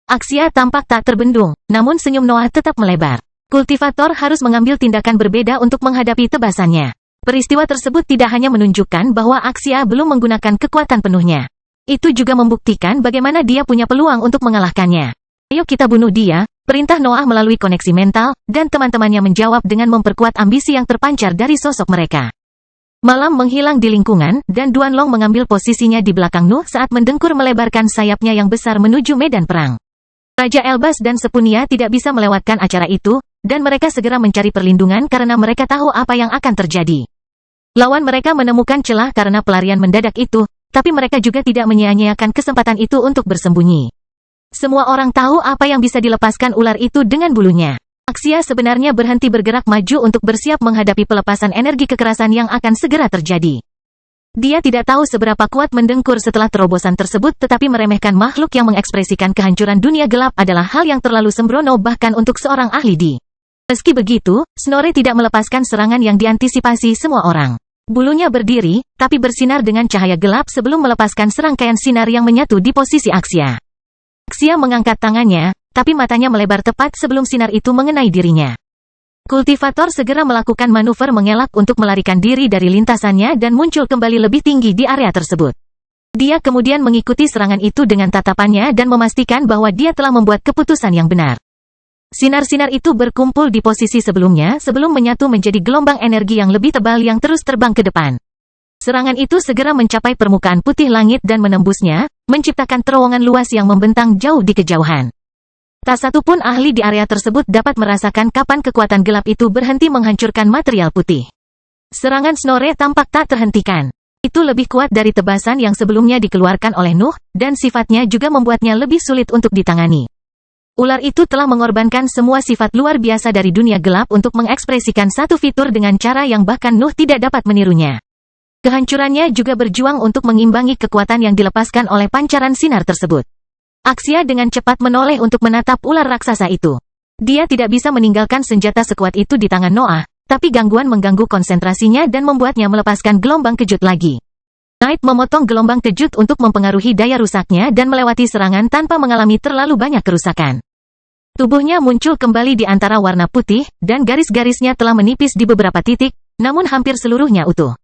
Axia tampak tak terbendung, namun senyum Noah tetap melebar. Kultivator harus mengambil tindakan berbeda untuk menghadapi tebasannya. Peristiwa tersebut tidak hanya menunjukkan bahwa Axia belum menggunakan kekuatan penuhnya. Itu juga membuktikan bagaimana dia punya peluang untuk mengalahkannya. Ayo kita bunuh dia, perintah Noah melalui koneksi mental, dan teman-temannya menjawab dengan memperkuat ambisi yang terpancar dari sosok mereka. Malam menghilang di lingkungan, dan Duanlong mengambil posisinya di belakang Nuh saat mendengkur melebarkan sayapnya yang besar menuju medan perang. Raja Elbas dan Sepunia tidak bisa melewatkan acara itu, dan mereka segera mencari perlindungan karena mereka tahu apa yang akan terjadi. Lawan mereka menemukan celah karena pelarian mendadak itu, tapi mereka juga tidak menyia-nyiakan kesempatan itu untuk bersembunyi. Semua orang tahu apa yang bisa dilepaskan ular itu dengan bulunya. Axia sebenarnya berhenti bergerak maju untuk bersiap menghadapi pelepasan energi kekerasan yang akan segera terjadi. Dia tidak tahu seberapa kuat mendengkur setelah terobosan tersebut, tetapi meremehkan makhluk yang mengekspresikan kehancuran dunia gelap adalah hal yang terlalu sembrono bahkan untuk seorang ahli di. Meski begitu, Snorre tidak melepaskan serangan yang diantisipasi semua orang. Bulunya berdiri, tapi bersinar dengan cahaya gelap sebelum melepaskan serangkaian sinar yang menyatu di posisi Axia. Axia mengangkat tangannya, tapi matanya melebar tepat sebelum sinar itu mengenai dirinya. Kultivator segera melakukan manuver mengelak untuk melarikan diri dari lintasannya dan muncul kembali lebih tinggi di area tersebut. Dia kemudian mengikuti serangan itu dengan tatapannya dan memastikan bahwa dia telah membuat keputusan yang benar. Sinar-sinar itu berkumpul di posisi sebelumnya sebelum menyatu menjadi gelombang energi yang lebih tebal yang terus terbang ke depan. Serangan itu segera mencapai permukaan putih langit dan menembusnya, menciptakan terowongan luas yang membentang jauh di kejauhan. Tak satu pun ahli di area tersebut dapat merasakan kapan kekuatan gelap itu berhenti menghancurkan material putih. Serangan Snorre tampak tak terhentikan. Itu lebih kuat dari tebasan yang sebelumnya dikeluarkan oleh Nuh, dan sifatnya juga membuatnya lebih sulit untuk ditangani. Ular itu telah mengorbankan semua sifat luar biasa dari dunia gelap untuk mengekspresikan satu fitur dengan cara yang bahkan Nuh tidak dapat menirunya. Kehancurannya juga berjuang untuk mengimbangi kekuatan yang dilepaskan oleh pancaran sinar tersebut. Axia dengan cepat menoleh untuk menatap ular raksasa itu. Dia tidak bisa meninggalkan senjata sekuat itu di tangan Noah, tapi gangguan mengganggu konsentrasinya dan membuatnya melepaskan gelombang kejut lagi. Knight memotong gelombang kejut untuk mempengaruhi daya rusaknya dan melewati serangan tanpa mengalami terlalu banyak kerusakan. Tubuhnya muncul kembali di antara warna putih, dan garis-garisnya telah menipis di beberapa titik, namun hampir seluruhnya utuh.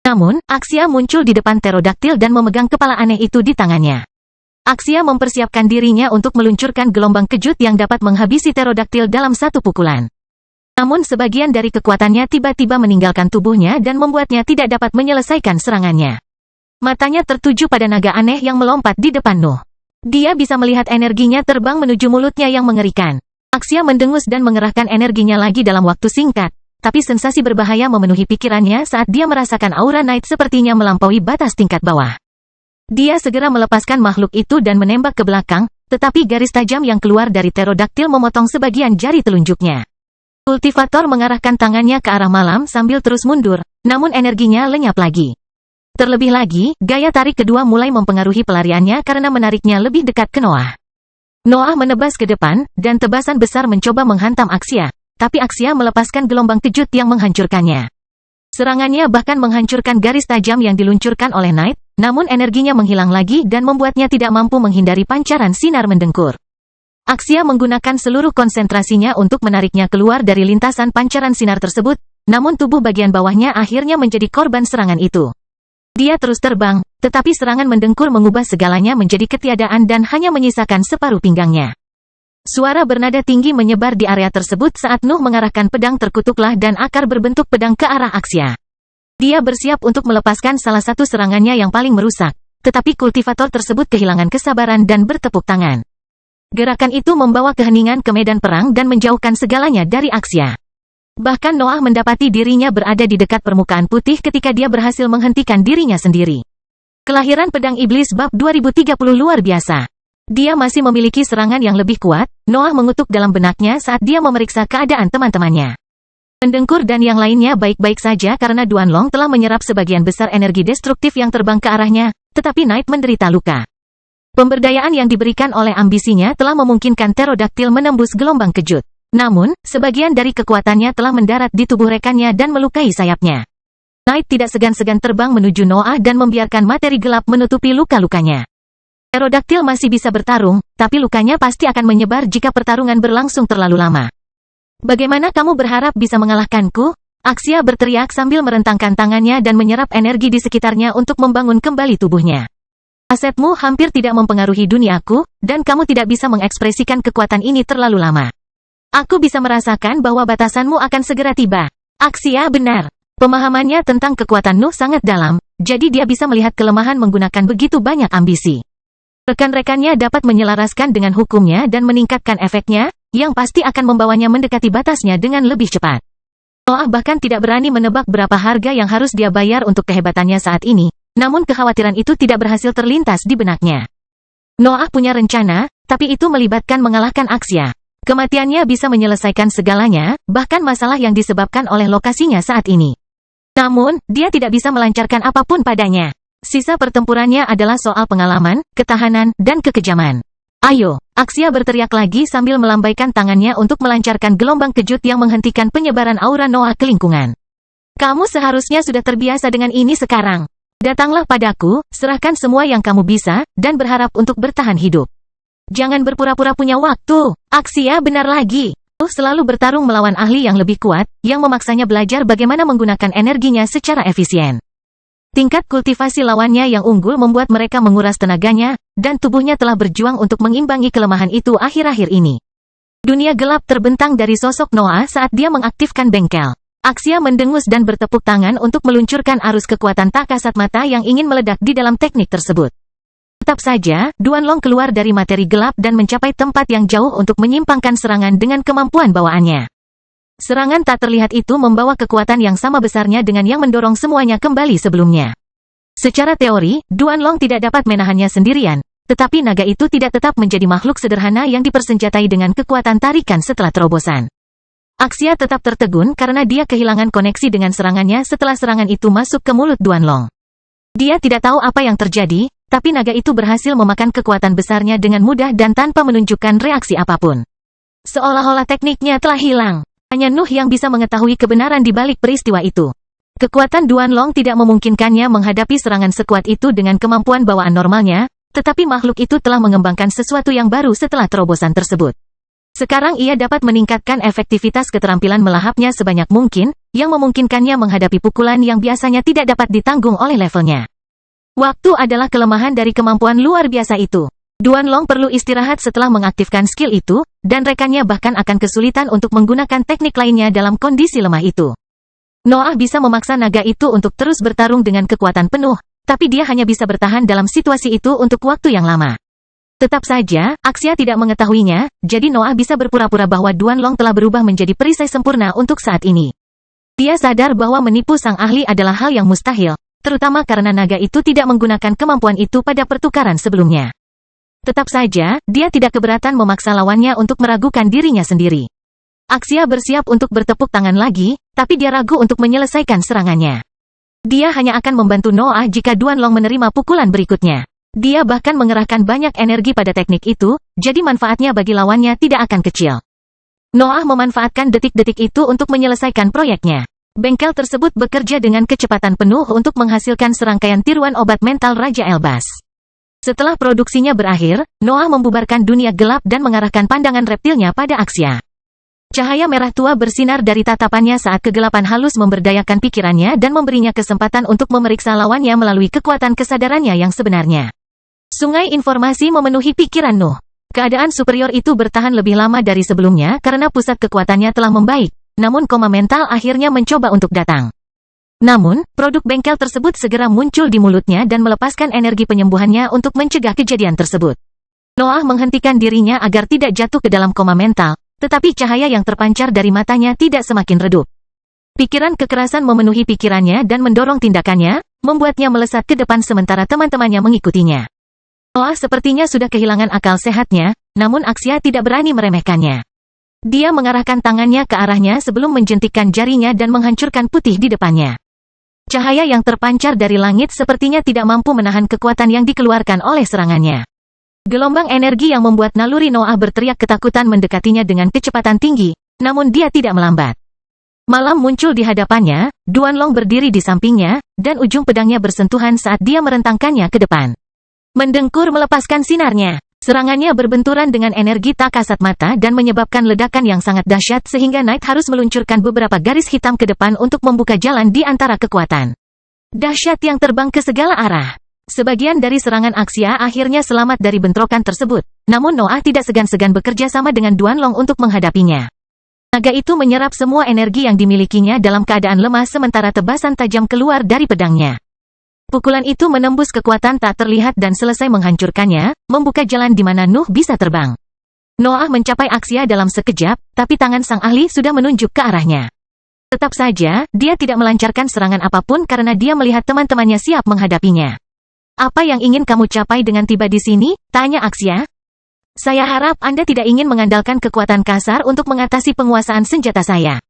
Namun, Axia muncul di depan pterodaktil dan memegang kepala aneh itu di tangannya. Axia mempersiapkan dirinya untuk meluncurkan gelombang kejut yang dapat menghabisi pterodaktil dalam satu pukulan. Namun sebagian dari kekuatannya tiba-tiba meninggalkan tubuhnya dan membuatnya tidak dapat menyelesaikan serangannya. Matanya tertuju pada naga aneh yang melompat di depan Nuh. Dia bisa melihat energinya terbang menuju mulutnya yang mengerikan. Axia mendengus dan mengerahkan energinya lagi dalam waktu singkat, tapi sensasi berbahaya memenuhi pikirannya saat dia merasakan aura Knight sepertinya melampaui batas tingkat bawah. Dia segera melepaskan makhluk itu dan menembak ke belakang, tetapi garis tajam yang keluar dari pterodaktil memotong sebagian jari telunjuknya. Kultivator mengarahkan tangannya ke arah malam sambil terus mundur, namun energinya lenyap lagi. Terlebih lagi, gaya tarik kedua mulai mempengaruhi pelariannya karena menariknya lebih dekat ke Noah. Noah menebas ke depan, dan tebasan besar mencoba menghantam Axia, tapi Axia melepaskan gelombang kejut yang menghancurkannya. Serangannya bahkan menghancurkan garis tajam yang diluncurkan oleh Knight, namun energinya menghilang lagi dan membuatnya tidak mampu menghindari pancaran sinar mendengkur. Axia menggunakan seluruh konsentrasinya untuk menariknya keluar dari lintasan pancaran sinar tersebut, namun tubuh bagian bawahnya akhirnya menjadi korban serangan itu. Dia terus terbang, tetapi serangan mendengkur mengubah segalanya menjadi ketiadaan dan hanya menyisakan separuh pinggangnya. Suara bernada tinggi menyebar di area tersebut saat Nuh mengarahkan pedang terkutuklah dan akar berbentuk pedang ke arah Axia. Dia bersiap untuk melepaskan salah satu serangannya yang paling merusak, tetapi kultivator tersebut kehilangan kesabaran dan bertepuk tangan. Gerakan itu membawa keheningan ke medan perang dan menjauhkan segalanya dari Axia. Bahkan Noah mendapati dirinya berada di dekat permukaan putih ketika dia berhasil menghentikan dirinya sendiri. Kelahiran pedang iblis bab 2030 luar biasa. Dia masih memiliki serangan yang lebih kuat, Noah mengutuk dalam benaknya saat dia memeriksa keadaan teman-temannya. Mendengkur dan yang lainnya baik-baik saja karena Duanlong telah menyerap sebagian besar energi destruktif yang terbang ke arahnya, tetapi Knight menderita luka. Pemberdayaan yang diberikan oleh ambisinya telah memungkinkan pterodaktil menembus gelombang kejut. Namun, sebagian dari kekuatannya telah mendarat di tubuh rekannya dan melukai sayapnya. Knight tidak segan-segan terbang menuju Noah dan membiarkan materi gelap menutupi luka-lukanya. Pterodaktil masih bisa bertarung, tapi lukanya pasti akan menyebar jika pertarungan berlangsung terlalu lama. Bagaimana kamu berharap bisa mengalahkanku? Axia berteriak sambil merentangkan tangannya dan menyerap energi di sekitarnya untuk membangun kembali tubuhnya. Asetmu hampir tidak mempengaruhi duniaku, dan kamu tidak bisa mengekspresikan kekuatan ini terlalu lama. Aku bisa merasakan bahwa batasanmu akan segera tiba. Axia benar. Pemahamannya tentang kekuatan Nuh sangat dalam, jadi dia bisa melihat kelemahan menggunakan begitu banyak ambisi. Rekan-rekannya dapat menyelaraskan dengan hukumnya dan meningkatkan efeknya, yang pasti akan membawanya mendekati batasnya dengan lebih cepat. Noah bahkan tidak berani menebak berapa harga yang harus dia bayar untuk kehebatannya saat ini, namun kekhawatiran itu tidak berhasil terlintas di benaknya. Noah punya rencana, tapi itu melibatkan mengalahkan Axia. Kematiannya bisa menyelesaikan segalanya, bahkan masalah yang disebabkan oleh lokasinya saat ini. Namun, dia tidak bisa melancarkan apapun padanya. Sisa pertempurannya adalah soal pengalaman, ketahanan, dan kekejaman. Ayo, Axia berteriak lagi sambil melambaikan tangannya untuk melancarkan gelombang kejut yang menghentikan penyebaran aura Noah ke lingkungan. Kamu seharusnya sudah terbiasa dengan ini sekarang. Datanglah padaku, serahkan semua yang kamu bisa, dan berharap untuk bertahan hidup. Jangan berpura-pura punya waktu. Axia benar lagi. Selalu bertarung melawan ahli yang lebih kuat, yang memaksanya belajar bagaimana menggunakan energinya secara efisien. Tingkat kultivasi lawannya yang unggul membuat mereka menguras tenaganya, dan tubuhnya telah berjuang untuk mengimbangi kelemahan itu akhir-akhir ini. Dunia gelap terbentang dari sosok Noah saat dia mengaktifkan bengkel. Axia mendengus dan bertepuk tangan untuk meluncurkan arus kekuatan tak kasat mata yang ingin meledak di dalam teknik tersebut. Tetap saja, Duanlong keluar dari materi gelap dan mencapai tempat yang jauh untuk menyimpangkan serangan dengan kemampuan bawaannya. Serangan tak terlihat itu membawa kekuatan yang sama besarnya dengan yang mendorong semuanya kembali sebelumnya. Secara teori, Duanlong tidak dapat menahannya sendirian, tetapi naga itu tidak tetap menjadi makhluk sederhana yang dipersenjatai dengan kekuatan tarikan setelah terobosan. Axia tetap tertegun karena dia kehilangan koneksi dengan serangannya setelah serangan itu masuk ke mulut Duanlong. Dia tidak tahu apa yang terjadi, tapi naga itu berhasil memakan kekuatan besarnya dengan mudah dan tanpa menunjukkan reaksi apapun. Seolah-olah tekniknya telah hilang. Hanya Nuh yang bisa mengetahui kebenaran di balik peristiwa itu. Kekuatan Duanlong tidak memungkinkannya menghadapi serangan sekuat itu dengan kemampuan bawaan normalnya, tetapi makhluk itu telah mengembangkan sesuatu yang baru setelah terobosan tersebut. Sekarang ia dapat meningkatkan efektivitas keterampilan melahapnya sebanyak mungkin, yang memungkinkannya menghadapi pukulan yang biasanya tidak dapat ditanggung oleh levelnya. Waktu adalah kelemahan dari kemampuan luar biasa itu. Duanlong perlu istirahat setelah mengaktifkan skill itu, dan rekannya bahkan akan kesulitan untuk menggunakan teknik lainnya dalam kondisi lemah itu. Noah bisa memaksa naga itu untuk terus bertarung dengan kekuatan penuh, tapi dia hanya bisa bertahan dalam situasi itu untuk waktu yang lama. Tetap saja, Axia tidak mengetahuinya, jadi Noah bisa berpura-pura bahwa Duanlong telah berubah menjadi perisai sempurna untuk saat ini. Dia sadar bahwa menipu sang ahli adalah hal yang mustahil, terutama karena naga itu tidak menggunakan kemampuan itu pada pertukaran sebelumnya. Tetap saja, dia tidak keberatan memaksa lawannya untuk meragukan dirinya sendiri. Axia bersiap untuk bertepuk tangan lagi, tapi dia ragu untuk menyelesaikan serangannya. Dia hanya akan membantu Noah jika Duanlong menerima pukulan berikutnya. Dia bahkan mengerahkan banyak energi pada teknik itu, jadi manfaatnya bagi lawannya tidak akan kecil. Noah memanfaatkan detik-detik itu untuk menyelesaikan proyeknya. Bengkel tersebut bekerja dengan kecepatan penuh untuk menghasilkan serangkaian tiruan obat mental Raja Elbas. Setelah produksinya berakhir, Noah membubarkan dunia gelap dan mengarahkan pandangan reptilnya pada Axia. Cahaya merah tua bersinar dari tatapannya saat kegelapan halus memberdayakan pikirannya dan memberinya kesempatan untuk memeriksa lawannya melalui kekuatan kesadarannya yang sebenarnya. Sungai informasi memenuhi pikiran Nuh. Keadaan superior itu bertahan lebih lama dari sebelumnya karena pusat kekuatannya telah membaik, namun koma mental akhirnya mencoba untuk datang. Namun, produk bengkel tersebut segera muncul di mulutnya dan melepaskan energi penyembuhannya untuk mencegah kejadian tersebut. Noah menghentikan dirinya agar tidak jatuh ke dalam koma mental, tetapi cahaya yang terpancar dari matanya tidak semakin redup. Pikiran kekerasan memenuhi pikirannya dan mendorong tindakannya, membuatnya melesat ke depan sementara teman-temannya mengikutinya. Noah sepertinya sudah kehilangan akal sehatnya, namun Axia tidak berani meremehkannya. Dia mengarahkan tangannya ke arahnya sebelum menjentikkan jarinya dan menghancurkan putih di depannya. Cahaya yang terpancar dari langit sepertinya tidak mampu menahan kekuatan yang dikeluarkan oleh serangannya. Gelombang energi yang membuat naluri Noah berteriak ketakutan mendekatinya dengan kecepatan tinggi, namun dia tidak melambat. Malam muncul di hadapannya, Duanlong berdiri di sampingnya, dan ujung pedangnya bersentuhan saat dia merentangkannya ke depan. Mendengkur melepaskan sinarnya. Serangannya berbenturan dengan energi tak kasat mata dan menyebabkan ledakan yang sangat dahsyat sehingga Knight harus meluncurkan beberapa garis hitam ke depan untuk membuka jalan di antara kekuatan dahsyat yang terbang ke segala arah. Sebagian dari serangan Axia akhirnya selamat dari bentrokan tersebut, namun Noah tidak segan-segan bekerja sama dengan Duanlong untuk menghadapinya. Naga itu menyerap semua energi yang dimilikinya dalam keadaan lemah sementara tebasan tajam keluar dari pedangnya. Pukulan itu menembus kekuatan tak terlihat dan selesai menghancurkannya, membuka jalan di mana Nuh bisa terbang. Noah mencapai Axia dalam sekejap, tapi tangan sang ahli sudah menunjuk ke arahnya. Tetap saja, dia tidak melancarkan serangan apapun karena dia melihat teman-temannya siap menghadapinya. Apa yang ingin kamu capai dengan tiba di sini? Tanya Axia. Saya harap Anda tidak ingin mengandalkan kekuatan kasar untuk mengatasi penguasaan senjata saya.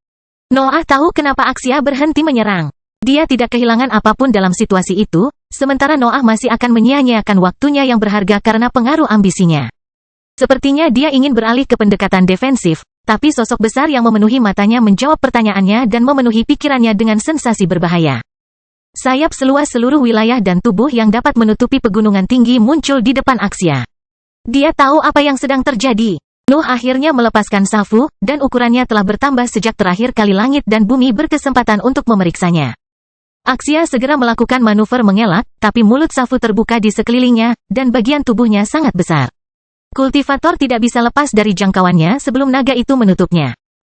Noah tahu kenapa Axia berhenti menyerang. Dia tidak kehilangan apapun dalam situasi itu, sementara Noah masih akan menyia-nyiakan waktunya yang berharga karena pengaruh ambisinya. Sepertinya dia ingin beralih ke pendekatan defensif, tapi sosok besar yang memenuhi matanya menjawab pertanyaannya dan memenuhi pikirannya dengan sensasi berbahaya. Sayap seluas seluruh wilayah dan tubuh yang dapat menutupi pegunungan tinggi muncul di depan Axia. Dia tahu apa yang sedang terjadi. Nuh akhirnya melepaskan Safu, dan ukurannya telah bertambah sejak terakhir kali langit dan bumi berkesempatan untuk memeriksanya. Axia segera melakukan manuver mengelak, tapi mulut Safu terbuka di sekelilingnya, dan bagian tubuhnya sangat besar. Kultivator tidak bisa lepas dari jangkauannya sebelum naga itu menutupnya.